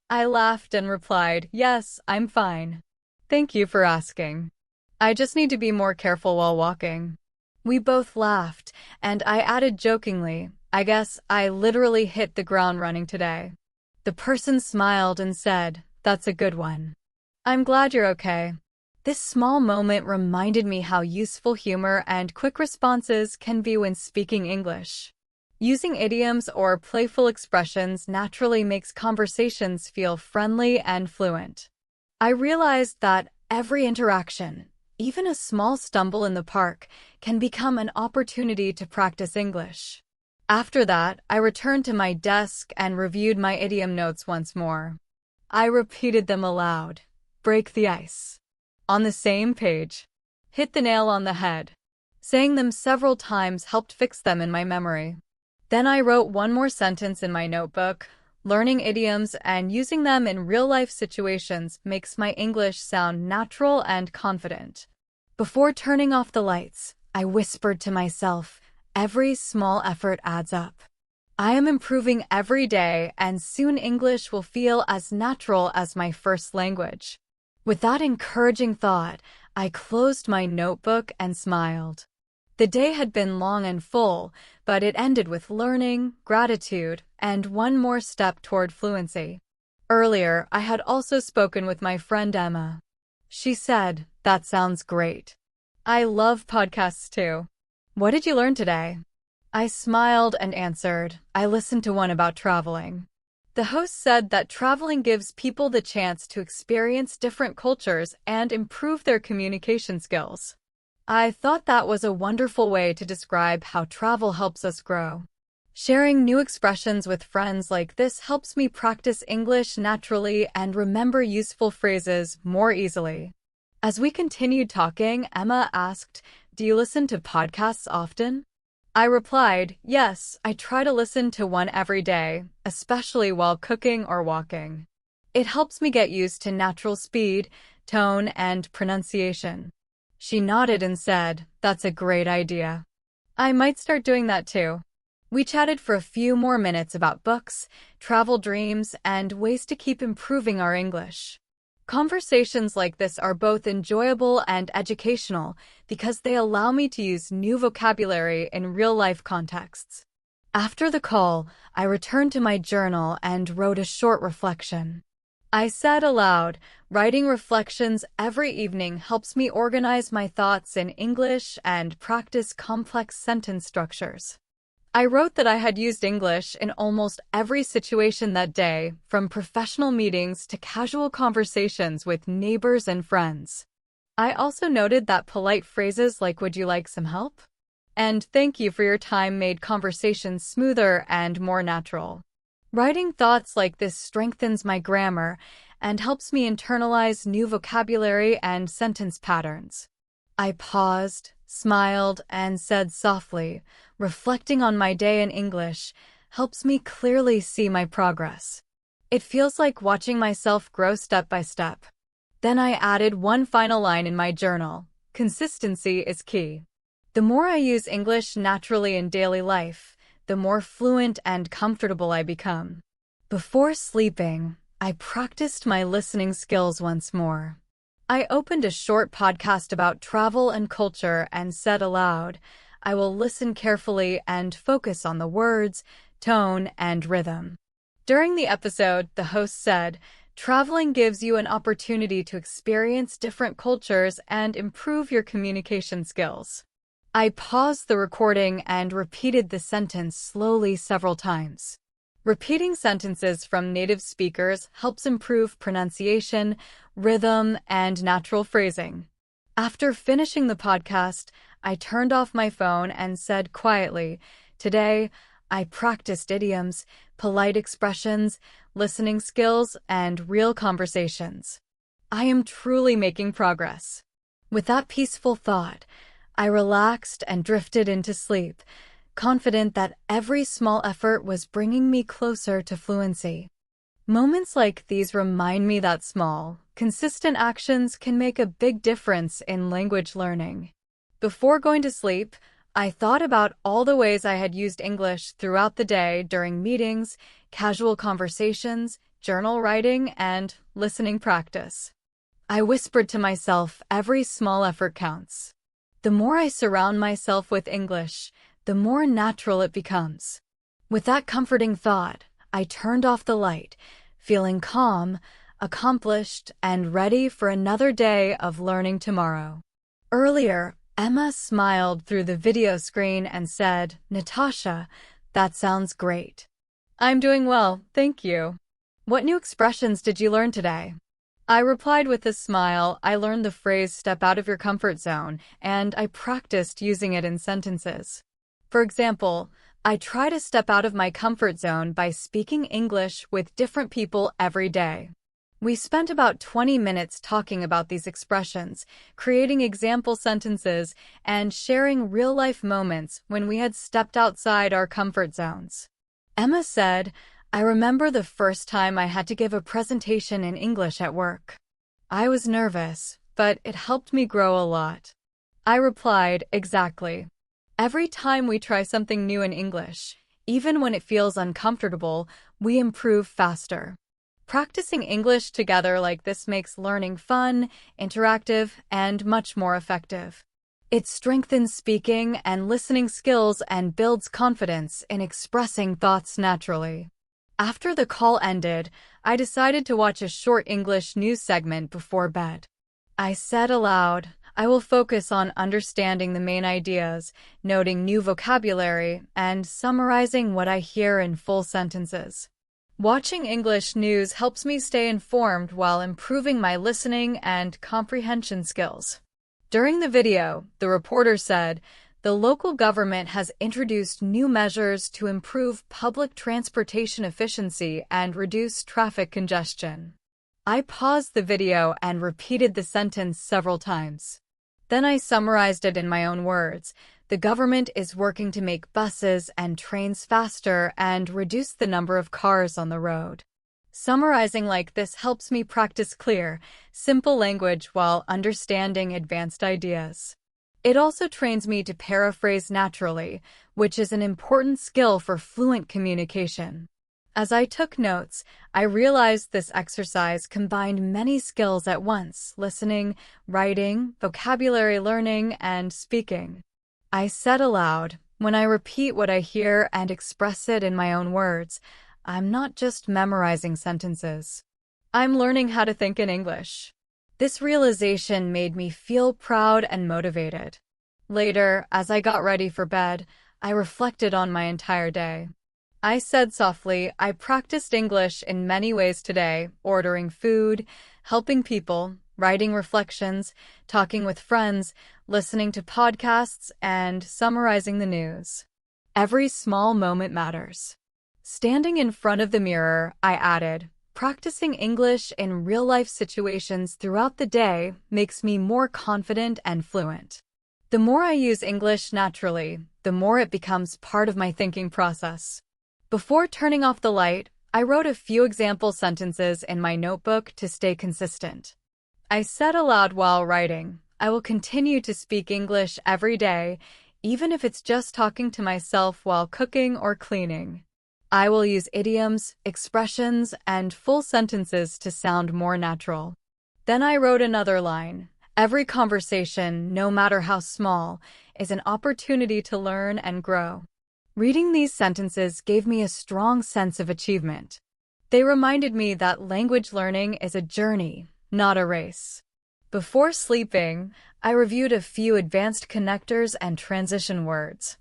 I laughed and replied, "Yes, I'm fine. Thank you for asking. I just need to be more careful while walking." We both laughed, and I added jokingly, "I guess I literally hit the ground running today." The person smiled and said, "That's a good one. I'm glad you're okay." This small moment reminded me how useful humor and quick responses can be when speaking English. Using idioms or playful expressions naturally makes conversations feel friendly and fluent. I realized that every interaction, even a small stumble in the park, can become an opportunity to practice English. After that, I returned to my desk and reviewed my idiom notes once more. I repeated them aloud. Break the ice. On the same page. Hit the nail on the head. Saying them several times helped fix them in my memory. Then I wrote one more sentence in my notebook. Learning idioms and using them in real-life situations makes my English sound natural and confident. Before turning off the lights, I whispered to myself, "Every small effort adds up. I am improving every day, and soon English will feel as natural as my first language." With that encouraging thought, I closed my notebook and smiled. The day had been long and full, but it ended with learning, gratitude, and one more step toward fluency. Earlier, I had also spoken with my friend Emma. She said, "That sounds great. I love podcasts too. What did you learn today?" I smiled and answered, "I listened to one about traveling." The host said that traveling gives people the chance to experience different cultures and improve their communication skills. I thought that was a wonderful way to describe how travel helps us grow. Sharing new expressions with friends like this helps me practice English naturally and remember useful phrases more easily. As we continued talking, Emma asked, "Do you listen to podcasts often?" I replied, "Yes, I try to listen to one every day, especially while cooking or walking. It helps me get used to natural speed, tone, and pronunciation." She nodded and said, "That's a great idea. I might start doing that too." We chatted for a few more minutes about books, travel dreams, and ways to keep improving our English. Conversations like this are both enjoyable and educational because they allow me to use new vocabulary in real-life contexts. After the call, I returned to my journal and wrote a short reflection. I said aloud, "Writing reflections every evening helps me organize my thoughts in English and practice complex sentence structures." I wrote that I had used English in almost every situation that day, from professional meetings to casual conversations with neighbors and friends. I also noted that polite phrases like "Would you like some help?" and "Thank you for your time" made conversations smoother and more natural. Writing thoughts like this strengthens my grammar and helps me internalize new vocabulary and sentence patterns. I paused, smiled, and said softly, "Reflecting on my day in English helps me clearly see my progress. It feels like watching myself grow step by step." Then I added one final line in my journal: "Consistency is key." The more I use English naturally in daily life, the more fluent and comfortable I become. Before sleeping, I practiced my listening skills once more. I opened a short podcast about travel and culture and said aloud, "I will listen carefully and focus on the words, tone, and rhythm." During the episode, the host said, "Traveling gives you an opportunity to experience different cultures and improve your communication skills." I paused the recording and repeated the sentence slowly several times. Repeating sentences from native speakers helps improve pronunciation, rhythm, and natural phrasing. After finishing the podcast, I turned off my phone and said quietly, "Today, I practiced idioms, polite expressions, listening skills, and real conversations. I am truly making progress." With that peaceful thought, I relaxed and drifted into sleep, confident that every small effort was bringing me closer to fluency. Moments like these remind me that small, consistent actions can make a big difference in language learning. Before going to sleep, I thought about all the ways I had used English throughout the day during meetings, casual conversations, journal writing, and listening practice. I whispered to myself, every small effort counts. The more I surround myself with English, the more natural it becomes. With that comforting thought, I turned off the light, feeling calm, accomplished, and ready for another day of learning tomorrow. Earlier, Emma smiled through the video screen and said, "Natasha, that sounds great." "I'm doing well, thank you. What new expressions did you learn today?" I replied with a smile. "I learned the phrase step out of your comfort zone, and I practiced using it in sentences. For example, I try to step out of my comfort zone by speaking English with different people every day." We spent about 20 minutes talking about these expressions, creating example sentences, and sharing real-life moments when we had stepped outside our comfort zones. Emma said, "I remember the first time I had to give a presentation in English at work. I was nervous, but it helped me grow a lot." I replied, "Exactly. Every time we try something new in English, even when it feels uncomfortable, we improve faster." Practicing English together like this makes learning fun, interactive, and much more effective. It strengthens speaking and listening skills and builds confidence in expressing thoughts naturally. After the call ended, I decided to watch a short English news segment before bed. I said aloud, "I will focus on understanding the main ideas, noting new vocabulary, and summarizing what I hear in full sentences." Watching English news helps me stay informed while improving my listening and comprehension skills. During the video, the reporter said, "The local government has introduced new measures to improve public transportation efficiency and reduce traffic congestion." I paused the video and repeated the sentence several times. Then I summarized it in my own words. "The government is working to make buses and trains faster and reduce the number of cars on the road." Summarizing like this helps me practice clear, simple language while understanding advanced ideas. It also trains me to paraphrase naturally, which is an important skill for fluent communication. As I took notes, I realized this exercise combined many skills at once: listening, writing, vocabulary learning, and speaking. I said aloud, "When I repeat what I hear and express it in my own words, I'm not just memorizing sentences. I'm learning how to think in English." This realization made me feel proud and motivated. Later, as I got ready for bed, I reflected on my entire day. I said softly, "I practiced English in many ways today: ordering food, helping people, writing reflections, talking with friends, listening to podcasts, and summarizing the news. Every small moment matters." Standing in front of the mirror, I added, "Practicing English in real-life situations throughout the day makes me more confident and fluent." The more I use English naturally, the more it becomes part of my thinking process. Before turning off the light, I wrote a few example sentences in my notebook to stay consistent. I said aloud while writing, "I will continue to speak English every day, even if it's just talking to myself while cooking or cleaning. I will use idioms, expressions, and full sentences to sound more natural." Then I wrote another line, "Every conversation, no matter how small, is an opportunity to learn and grow." Reading these sentences gave me a strong sense of achievement. They reminded me that language learning is a journey, not a race. Before sleeping, I reviewed a few advanced connectors and transition words.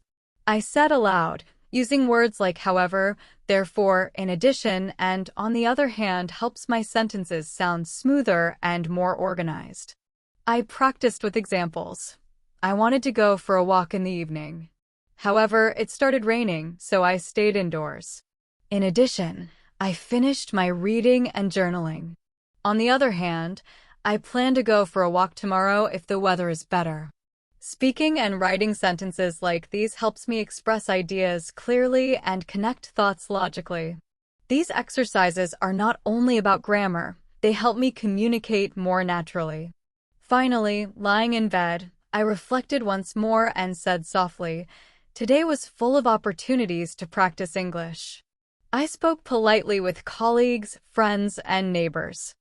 I said aloud, using words like however, therefore, in addition, and on the other hand helps my sentences sound smoother and more organized. I practiced with examples. I wanted to go for a walk in the evening. However, it started raining, so I stayed indoors. In addition, I finished my reading and journaling. On the other hand, I plan to go for a walk tomorrow if the weather is better. Speaking and writing sentences like these helps me express ideas clearly and connect thoughts logically. These exercises are not only about grammar, they help me communicate more naturally. Finally, lying in bed, I reflected once more and said softly, "Today was full of opportunities to practice English." I spoke politely with colleagues, friends, and neighbors.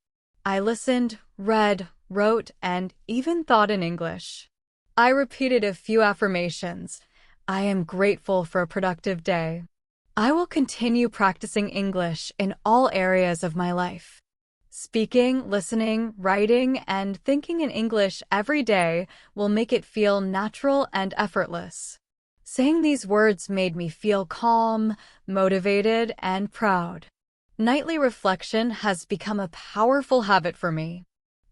I listened, read, wrote, and even thought in English. I repeated a few affirmations. I am grateful for a productive day. I will continue practicing English in all areas of my life. Speaking, listening, writing, and thinking in English every day will make it feel natural and effortless. Saying these words made me feel calm, motivated, and proud. Nightly reflection has become a powerful habit for me.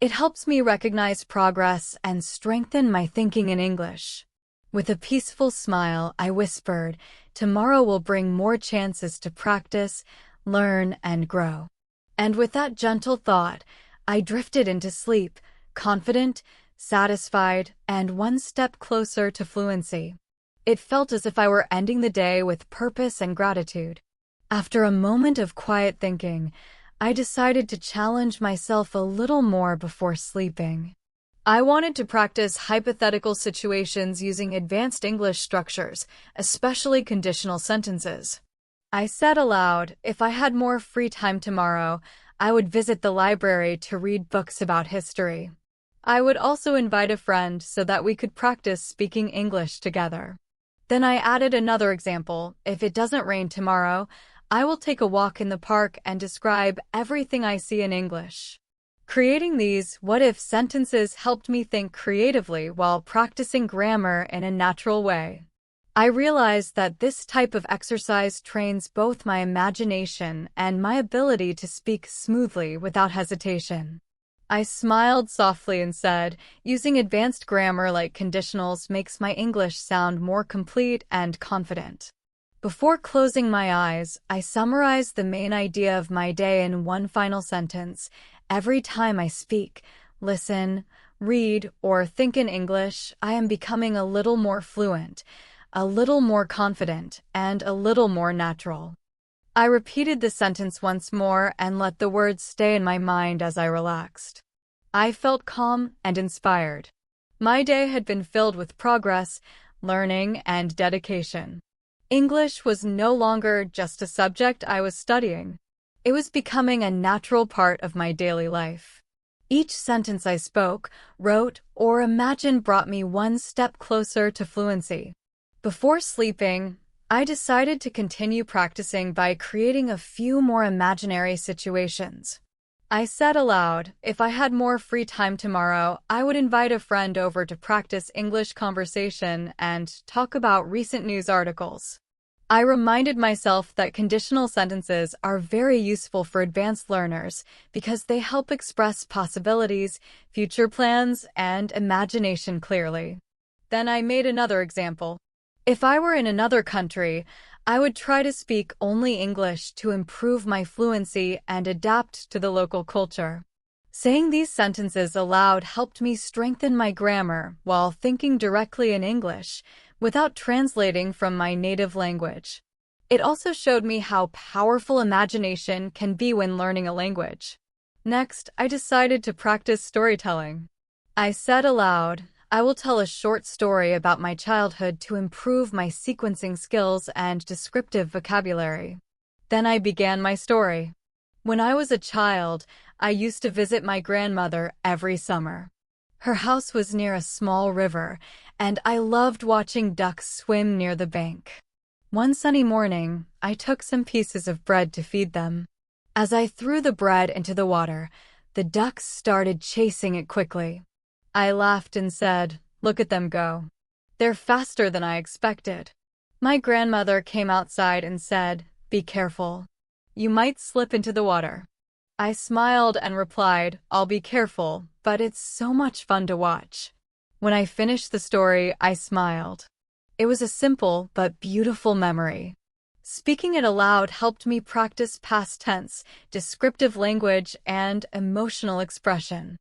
It helps me recognize progress and strengthen my thinking in English. With a peaceful smile, I whispered, "Tomorrow will bring more chances to practice, learn, and grow." And with that gentle thought, I drifted into sleep, confident, satisfied, and one step closer to fluency. It felt as if I were ending the day with purpose and gratitude. After a moment of quiet thinking, I decided to challenge myself a little more before sleeping. I wanted to practice hypothetical situations using advanced English structures, especially conditional sentences. I said aloud, if I had more free time tomorrow, I would visit the library to read books about history. I would also invite a friend so that we could practice speaking English together. Then I added another example. If it doesn't rain tomorrow, I will take a walk in the park and describe everything I see in English. Creating these what-if sentences helped me think creatively while practicing grammar in a natural way. I realized that this type of exercise trains both my imagination and my ability to speak smoothly without hesitation. I smiled softly and said, using advanced grammar like conditionals makes my English sound more complete and confident. Before closing my eyes, I summarized the main idea of my day in one final sentence. Every time I speak, listen, read, or think in English, I am becoming a little more fluent, a little more confident, and a little more natural. I repeated the sentence once more and let the words stay in my mind as I relaxed. I felt calm and inspired. My day had been filled with progress, learning, and dedication. English was no longer just a subject I was studying. It was becoming a natural part of my daily life. Each sentence I spoke, wrote, or imagined brought me one step closer to fluency. Before sleeping, I decided to continue practicing by creating a few more imaginary situations. I said aloud, if I had more free time tomorrow, I would invite a friend over to practice English conversation and talk about recent news articles. I reminded myself that conditional sentences are very useful for advanced learners because they help express possibilities, future plans, and imagination clearly. Then I made another example. If I were in another country, I would try to speak only English to improve my fluency and adapt to the local culture. Saying these sentences aloud helped me strengthen my grammar while thinking directly in English, without translating from my native language. It also showed me how powerful imagination can be when learning a language. Next, I decided to practice storytelling. I said aloud, I will tell a short story about my childhood to improve my sequencing skills and descriptive vocabulary. Then I began my story. When I was a child, I used to visit my grandmother every summer. Her house was near a small river, and I loved watching ducks swim near the bank. One sunny morning, I took some pieces of bread to feed them. As I threw the bread into the water, the ducks started chasing it quickly. I laughed and said, "Look at them go. They're faster than I expected." My grandmother came outside and said, "Be careful. You might slip into the water." I smiled and replied, "I'll be careful, but it's so much fun to watch." When I finished the story, I smiled. It was a simple but beautiful memory. Speaking it aloud helped me practice past tense, descriptive language, and emotional expression.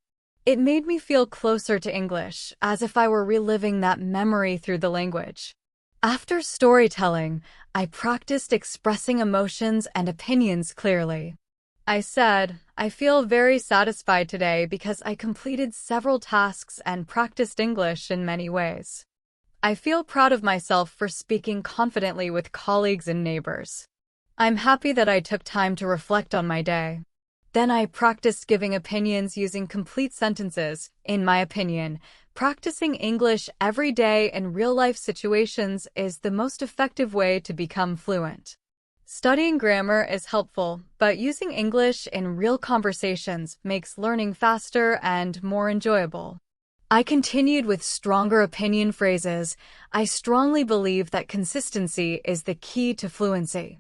It made me feel closer to English, as if I were reliving that memory through the language. After storytelling, I practiced expressing emotions and opinions clearly. I said, "I feel very satisfied today because I completed several tasks and practiced English in many ways. I feel proud of myself for speaking confidently with colleagues and neighbors. I'm happy that I took time to reflect on my day." Then I practiced giving opinions using complete sentences. In my opinion, practicing English every day in real-life situations is the most effective way to become fluent. Studying grammar is helpful, but using English in real conversations makes learning faster and more enjoyable. I continued with stronger opinion phrases. I strongly believe that consistency is the key to fluency.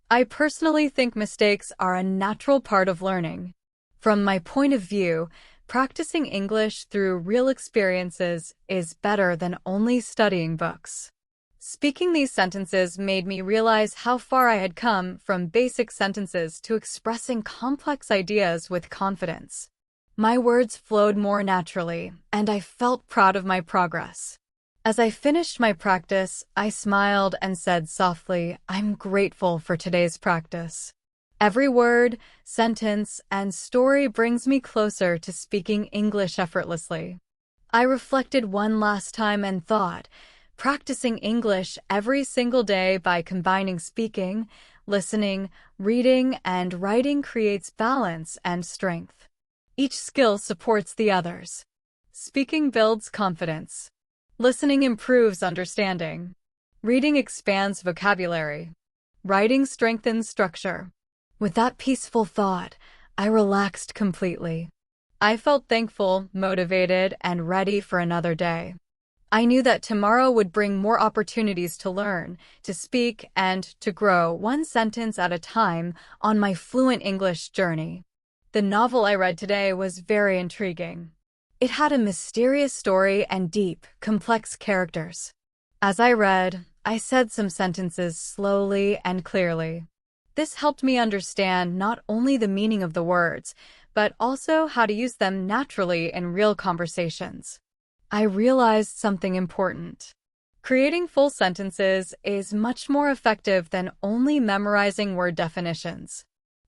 I personally think mistakes are a natural part of learning. From my point of view, practicing English through real experiences is better than only studying books. Speaking these sentences made me realize how far I had come from basic sentences to expressing complex ideas with confidence. My words flowed more naturally, and I felt proud of my progress. As I finished my practice, I smiled and said softly, "I'm grateful for today's practice. Every word, sentence, and story brings me closer to speaking English effortlessly." I reflected one last time and thought, practicing English every single day by combining speaking, listening, reading, and writing creates balance and strength. Each skill supports the others. Speaking builds confidence. Listening improves understanding. Reading expands vocabulary. Writing strengthens structure. With that peaceful thought, I relaxed completely. I felt thankful, motivated, and ready for another day. I knew that tomorrow would bring more opportunities to learn, to speak, and to grow one sentence at a time on my fluent English journey. The novel I read today was very intriguing. It had a mysterious story and deep, complex characters. As I read, I said some sentences slowly and clearly. This helped me understand not only the meaning of the words, but also how to use them naturally in real conversations. I realized something important. Creating full sentences is much more effective than only memorizing word definitions.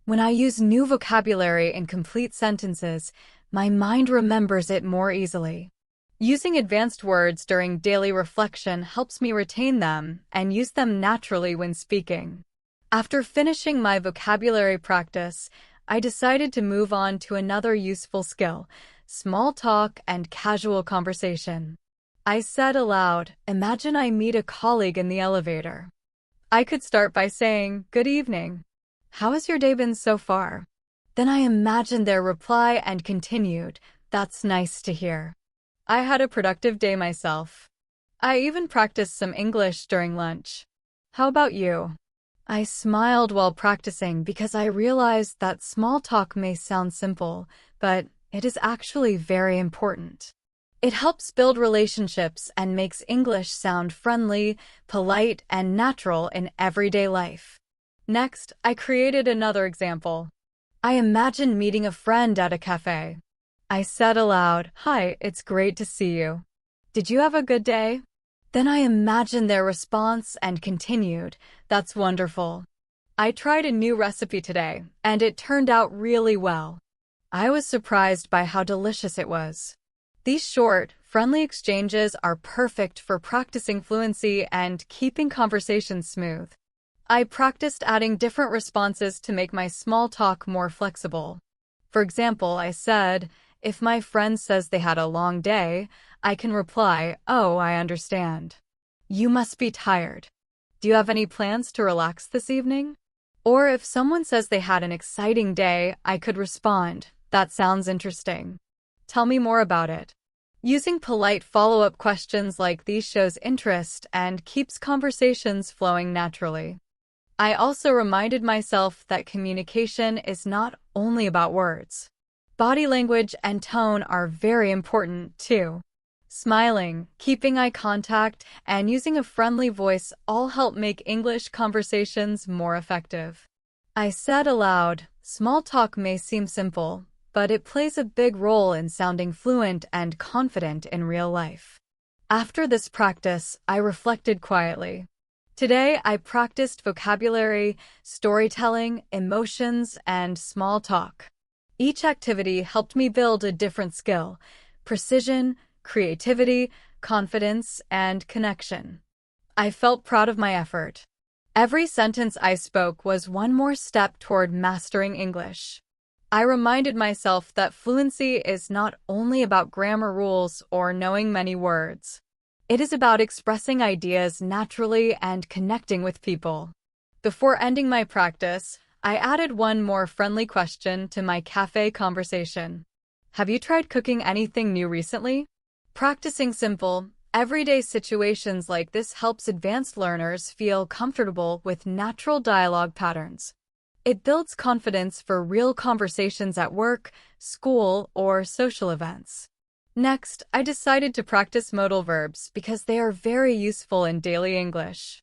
When I use new vocabulary in complete sentences, my mind remembers it more easily. Using advanced words during daily reflection helps me retain them and use them naturally when speaking. After finishing my vocabulary practice, I decided to move on to another useful skill: small talk and casual conversation. I said aloud, "Imagine I meet a colleague in the elevator." I could start by saying, "Good evening. How has your day been so far?" Then I imagined their reply and continued, "That's nice to hear. I had a productive day myself." I even practiced some English during lunch. How about you? I smiled while practicing because I realized that small talk may sound simple, but it is actually very important. It helps build relationships and makes English sound friendly, polite, and natural in everyday life. Next, I created another example. I imagined meeting a friend at a cafe. I said aloud, "Hi, it's great to see you. Did you have a good day?" Then I imagined their response and continued, "That's wonderful. I tried a new recipe today, and it turned out really well. I was surprised by how delicious it was." These short, friendly exchanges are perfect for practicing fluency and keeping conversations smooth. I practiced adding different responses to make my small talk more flexible. For example, I said, "If my friend says they had a long day, I can reply, 'Oh, I understand. You must be tired. Do you have any plans to relax this evening?' Or if someone says they had an exciting day, I could respond, 'That sounds interesting. Tell me more about it.' Using polite follow-up questions like these shows interest and keeps conversations flowing naturally. I also reminded myself that communication is not only about words. Body language and tone are very important too. Smiling, keeping eye contact, and using a friendly voice all help make English conversations more effective. I said aloud, small talk may seem simple, but it plays a big role in sounding fluent and confident in real life. After this practice, I reflected quietly. Today, I practiced vocabulary, storytelling, emotions, and small talk. Each activity helped me build a different skill: precision, creativity, confidence, and connection. I felt proud of my effort. Every sentence I spoke was one more step toward mastering English. I reminded myself that fluency is not only about grammar rules or knowing many words. It is about expressing ideas naturally and connecting with people. Before ending my practice, I added one more friendly question to my cafe conversation. Have you tried cooking anything new recently? Practicing simple, everyday situations like this helps advanced learners feel comfortable with natural dialogue patterns. It builds confidence for real conversations at work, school, or social events. Next, I decided to practice modal verbs because they are very useful in daily English.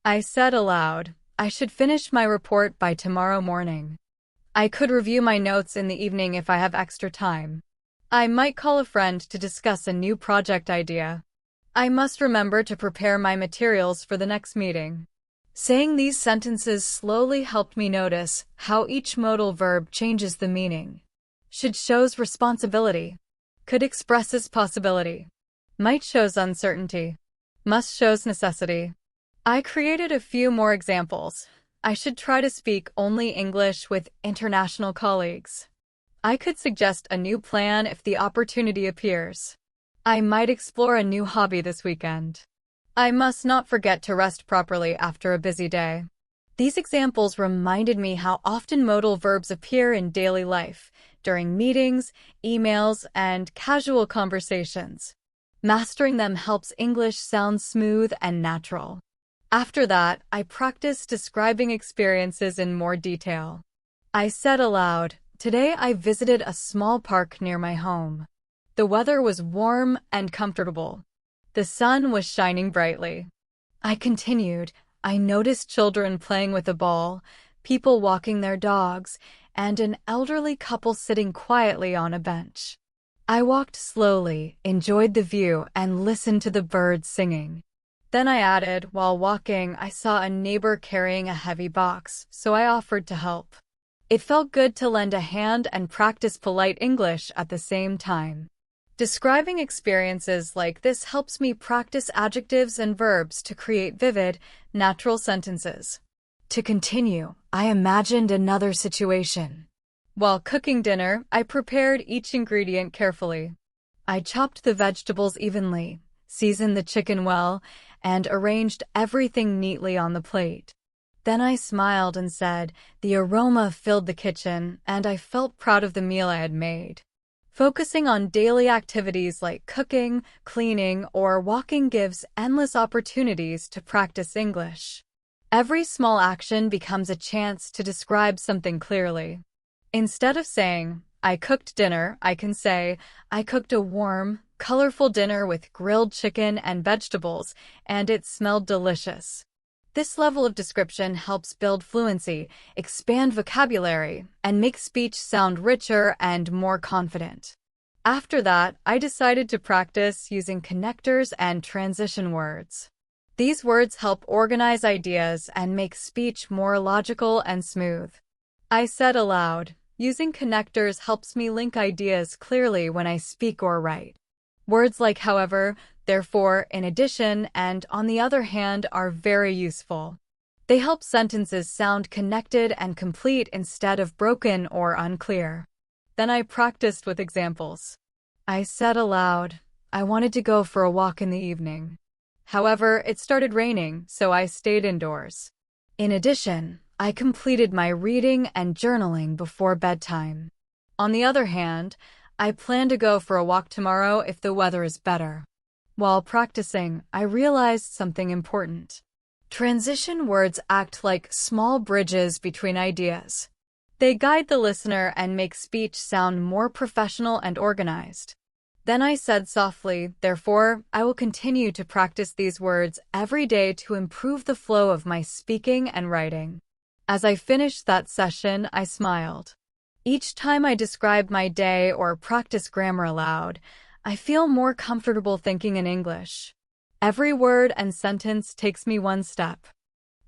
I said aloud, I should finish my report by tomorrow morning. I could review my notes in the evening if I have extra time. I might call a friend to discuss a new project idea. I must remember to prepare my materials for the next meeting. Saying these sentences slowly helped me notice how each modal verb changes the meaning. Should shows responsibility. Could expresses possibility. Might shows uncertainty. Must shows necessity. I created a few more examples. I should try to speak only English with international colleagues. I could suggest a new plan if the opportunity appears. I might explore a new hobby this weekend. I must not forget to rest properly after a busy day. These examples reminded me how often modal verbs appear in daily life, during meetings, emails, and casual conversations. Mastering them helps English sound smooth and natural. After that, I practiced describing experiences in more detail. I said aloud, today I visited a small park near my home. The weather was warm and comfortable. The sun was shining brightly. I continued, I noticed children playing with a ball, people walking their dogs, and an elderly couple sitting quietly on a bench. I walked slowly, enjoyed the view, and listened to the birds singing. Then I added, while walking, I saw a neighbor carrying a heavy box, so I offered to help. It felt good to lend a hand and practice polite English at the same time. Describing experiences like this helps me practice adjectives and verbs to create vivid, natural sentences. To continue, I imagined another situation. While cooking dinner, I prepared each ingredient carefully. I chopped the vegetables evenly, seasoned the chicken well, and arranged everything neatly on the plate. Then I smiled and said, the aroma filled the kitchen, and I felt proud of the meal I had made. Focusing on daily activities like cooking, cleaning, or walking gives endless opportunities to practice English. Every small action becomes a chance to describe something clearly. Instead of saying, I cooked dinner, I can say, I cooked a warm, colorful dinner with grilled chicken and vegetables, and it smelled delicious. This level of description helps build fluency, expand vocabulary, and make speech sound richer and more confident. After that, I decided to practice using connectors and transition words. These words help organize ideas and make speech more logical and smooth. I said aloud, using connectors helps me link ideas clearly when I speak or write. Words like however, therefore, in addition, and on the other hand are very useful. They help sentences sound connected and complete instead of broken or unclear. Then I practiced with examples. I said aloud, I wanted to go for a walk in the evening. However, it started raining, so I stayed indoors. In addition, I completed my reading and journaling before bedtime. On the other hand, I plan to go for a walk tomorrow if the weather is better. While practicing, I realized something important. Transition words act like small bridges between ideas. They guide the listener and make speech sound more professional and organized. Then I said softly, therefore, I will continue to practice these words every day to improve the flow of my speaking and writing. As I finished that session, I smiled. Each time I describe my day or practice grammar aloud, I feel more comfortable thinking in English. Every word and sentence takes me one step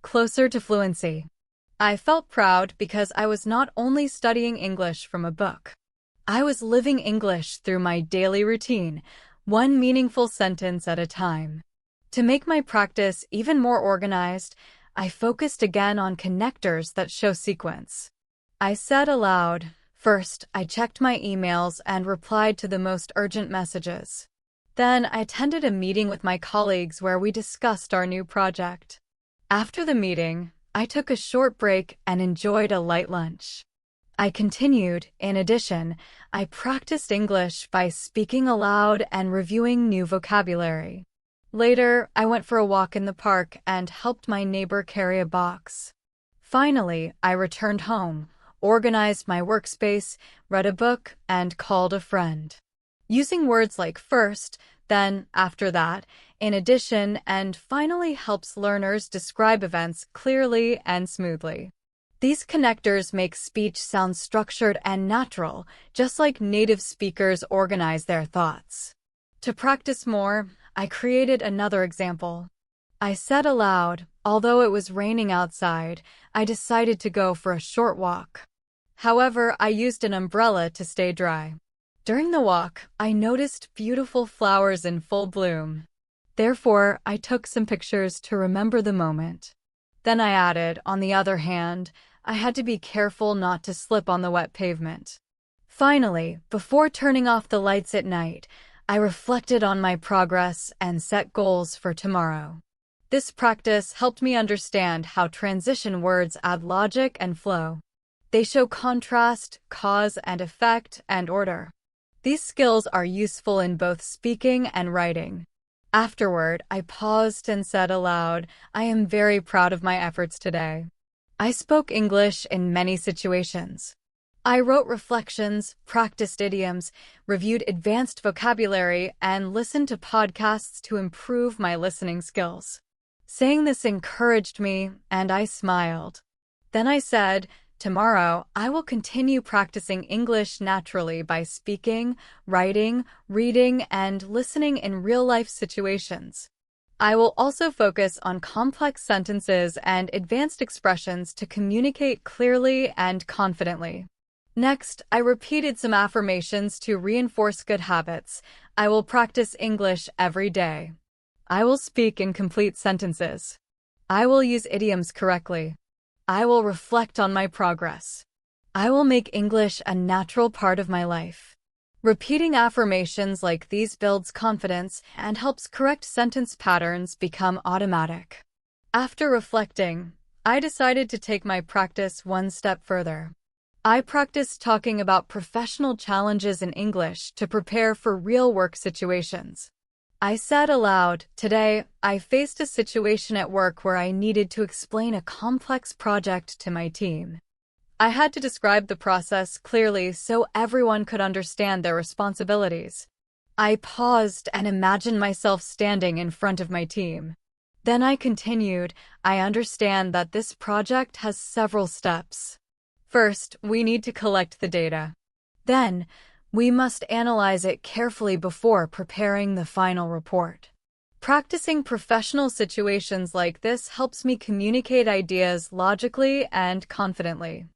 closer to fluency. I felt proud because I was not only studying English from a book. I was living English through my daily routine, one meaningful sentence at a time. To make my practice even more organized, I focused again on connectors that show sequence. I said aloud, first, I checked my emails and replied to the most urgent messages. Then I attended a meeting with my colleagues where we discussed our new project. After the meeting, I took a short break and enjoyed a light lunch. I continued. In addition, I practiced English by speaking aloud and reviewing new vocabulary. Later, I went for a walk in the park and helped my neighbor carry a box. Finally, I returned home, organized my workspace, read a book, and called a friend. Using words like first, then, after that, in addition, and finally helps learners describe events clearly and smoothly. These connectors make speech sound structured and natural, just like native speakers organize their thoughts. To practice more, I created another example. I said aloud, although it was raining outside, I decided to go for a short walk. However, I used an umbrella to stay dry. During the walk, I noticed beautiful flowers in full bloom. Therefore, I took some pictures to remember the moment. Then I added, on the other hand, I had to be careful not to slip on the wet pavement. Finally, before turning off the lights at night, I reflected on my progress and set goals for tomorrow. This practice helped me understand how transition words add logic and flow. They show contrast, cause and effect, and order. These skills are useful in both speaking and writing. Afterward, I paused and said aloud, I am very proud of my efforts today. I spoke English in many situations. I wrote reflections, practiced idioms, reviewed advanced vocabulary, and listened to podcasts to improve my listening skills. Saying this encouraged me, and I smiled. Then I said, tomorrow, I will continue practicing English naturally by speaking, writing, reading, and listening in real-life situations. I will also focus on complex sentences and advanced expressions to communicate clearly and confidently. Next, I repeated some affirmations to reinforce good habits. I will practice English every day. I will speak in complete sentences. I will use idioms correctly. I will reflect on my progress. I will make English a natural part of my life. Repeating affirmations like these builds confidence and helps correct sentence patterns become automatic. After reflecting, I decided to take my practice one step further. I practiced talking about professional challenges in English to prepare for real work situations. I said aloud, today, I faced a situation at work where I needed to explain a complex project to my team. I had to describe the process clearly so everyone could understand their responsibilities. I paused and imagined myself standing in front of my team. Then I continued, I understand that this project has several steps. First, we need to collect the data. Then, we must analyze it carefully before preparing the final report. Practicing professional situations like this helps me communicate ideas logically and confidently.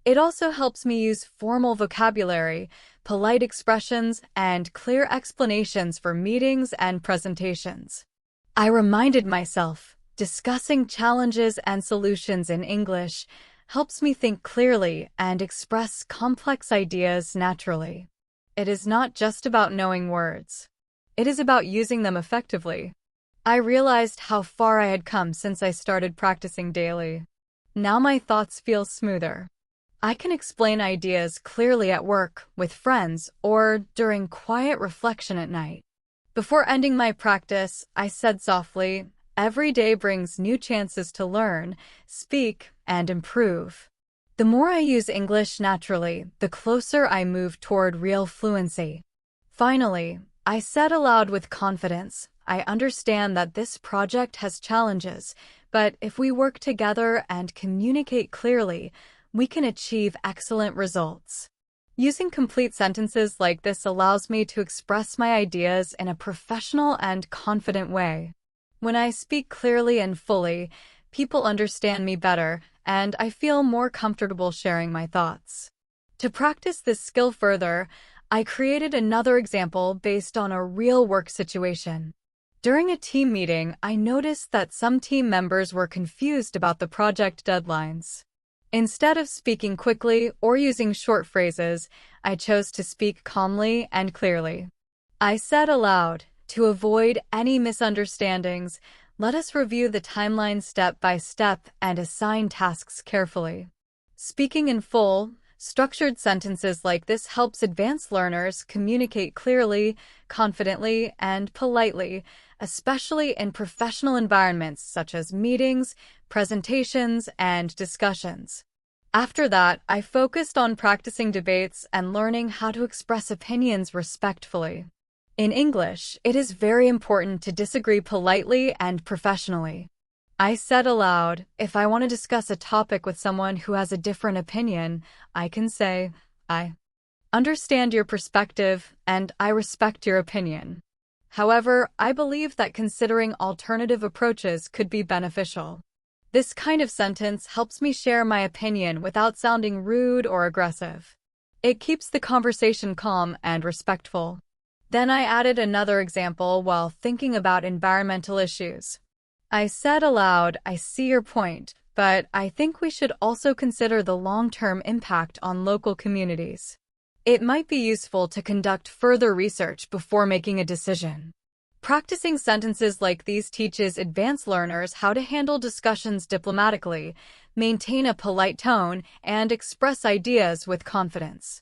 It also helps me use formal vocabulary, polite expressions, and clear explanations for meetings and presentations. I reminded myself, discussing challenges and solutions in English helps me think clearly and express complex ideas naturally. It is not just about knowing words. It is about using them effectively. I realized how far I had come since I started practicing daily. Now my thoughts feel smoother. I can explain ideas clearly at work, with friends, or during quiet reflection at night. Before ending my practice, I said softly, "Every day brings new chances to learn, speak, and improve." The more I use English naturally, the closer I move toward real fluency. Finally, I said aloud with confidence, "I understand that this project has challenges, but if we work together and communicate clearly, we can achieve excellent results." Using complete sentences like this allows me to express my ideas in a professional and confident way. When I speak clearly and fully, people understand me better, and I feel more comfortable sharing my thoughts. To practice this skill further, I created another example based on a real work situation. During a team meeting, I noticed that some team members were confused about the project deadlines. Instead of speaking quickly or using short phrases, I chose to speak calmly and clearly. I said aloud, "To avoid any misunderstandings, let us review the timeline step by step and assign tasks carefully." Speaking in full, structured sentences like this helps advanced learners communicate clearly, confidently, and politely, especially in professional environments such as meetings, presentations, and discussions. After that, I focused on practicing debates and learning how to express opinions respectfully. In English, it is very important to disagree politely and professionally. I said aloud, "If I want to discuss a topic with someone who has a different opinion, I can say, 'I understand your perspective, and I respect your opinion. However, I believe that considering alternative approaches could be beneficial.'" This kind of sentence helps me share my opinion without sounding rude or aggressive. It keeps the conversation calm and respectful. Then I added another example while thinking about environmental issues. I said aloud, "I see your point, but I think we should also consider the long-term impact on local communities. It might be useful to conduct further research before making a decision." Practicing sentences like these teaches advanced learners how to handle discussions diplomatically, maintain a polite tone, and express ideas with confidence.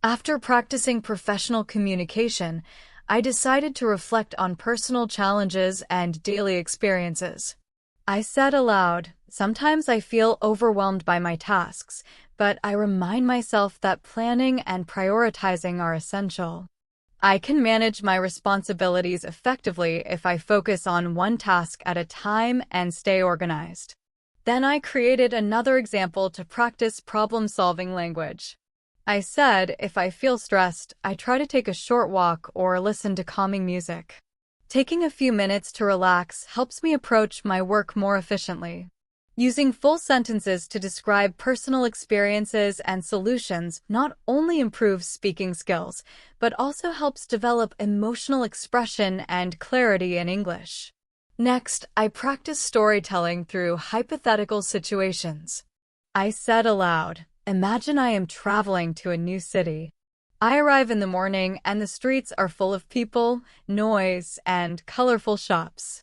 After practicing professional communication, I decided to reflect on personal challenges and daily experiences. I said aloud, "Sometimes I feel overwhelmed by my tasks, but I remind myself that planning and prioritizing are essential. I can manage my responsibilities effectively if I focus on one task at a time and stay organized." Then I created another example to practice problem-solving language. I said, "If I feel stressed, I try to take a short walk or listen to calming music. Taking a few minutes to relax helps me approach my work more efficiently." Using full sentences to describe personal experiences and solutions not only improves speaking skills, but also helps develop emotional expression and clarity in English. Next, I practice storytelling through hypothetical situations. I said aloud, "Imagine I am traveling to a new city. I arrive in the morning and the streets are full of people, noise, and colorful shops.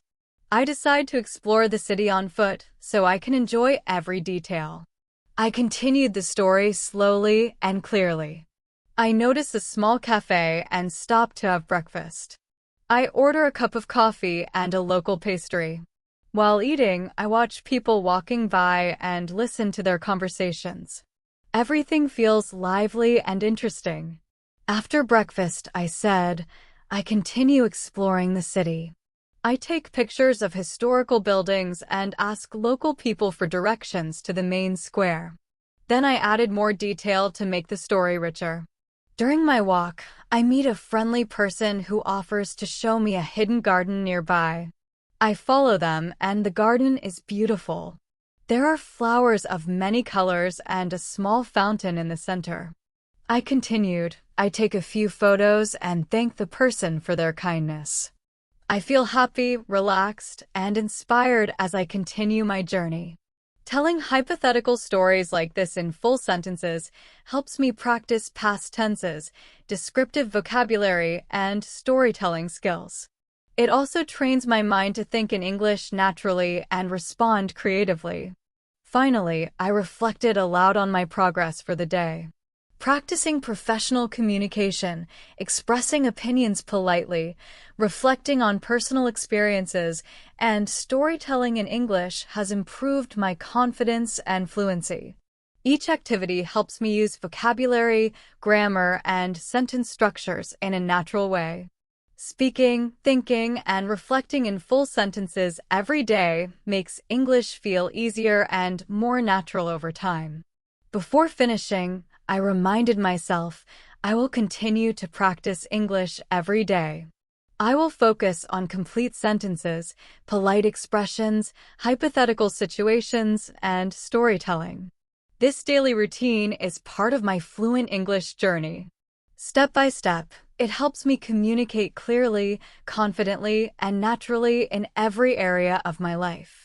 I decide to explore the city on foot so I can enjoy every detail." I continued the story slowly and clearly. I notice a small cafe and stop to have breakfast. I order a cup of coffee and a local pastry. While eating, I watch people walking by and listen to their conversations. Everything feels lively and interesting. After breakfast, I said, "I continue exploring the city. I take pictures of historical buildings and ask local people for directions to the main square." Then I added more detail to make the story richer. During my walk, I meet a friendly person who offers to show me a hidden garden nearby. I follow them, and the garden is beautiful. There are flowers of many colors and a small fountain in the center. I continued, I take a few photos and thank the person for their kindness. I feel happy, relaxed, and inspired as I continue my journey. Telling hypothetical stories like this in full sentences helps me practice past tenses, descriptive vocabulary, and storytelling skills. It also trains my mind to think in English naturally and respond creatively. Finally, I reflected aloud on my progress for the day. Practicing professional communication, expressing opinions politely, reflecting on personal experiences, and storytelling in English has improved my confidence and fluency. Each activity helps me use vocabulary, grammar, and sentence structures in a natural way. Speaking, thinking, and reflecting in full sentences every day makes English feel easier and more natural over time. Before finishing, I reminded myself I will continue to practice English every day. I will focus on complete sentences, polite expressions, hypothetical situations, and storytelling. This daily routine is part of my fluent English journey. Step by step, it helps me communicate clearly, confidently, and naturally in every area of my life.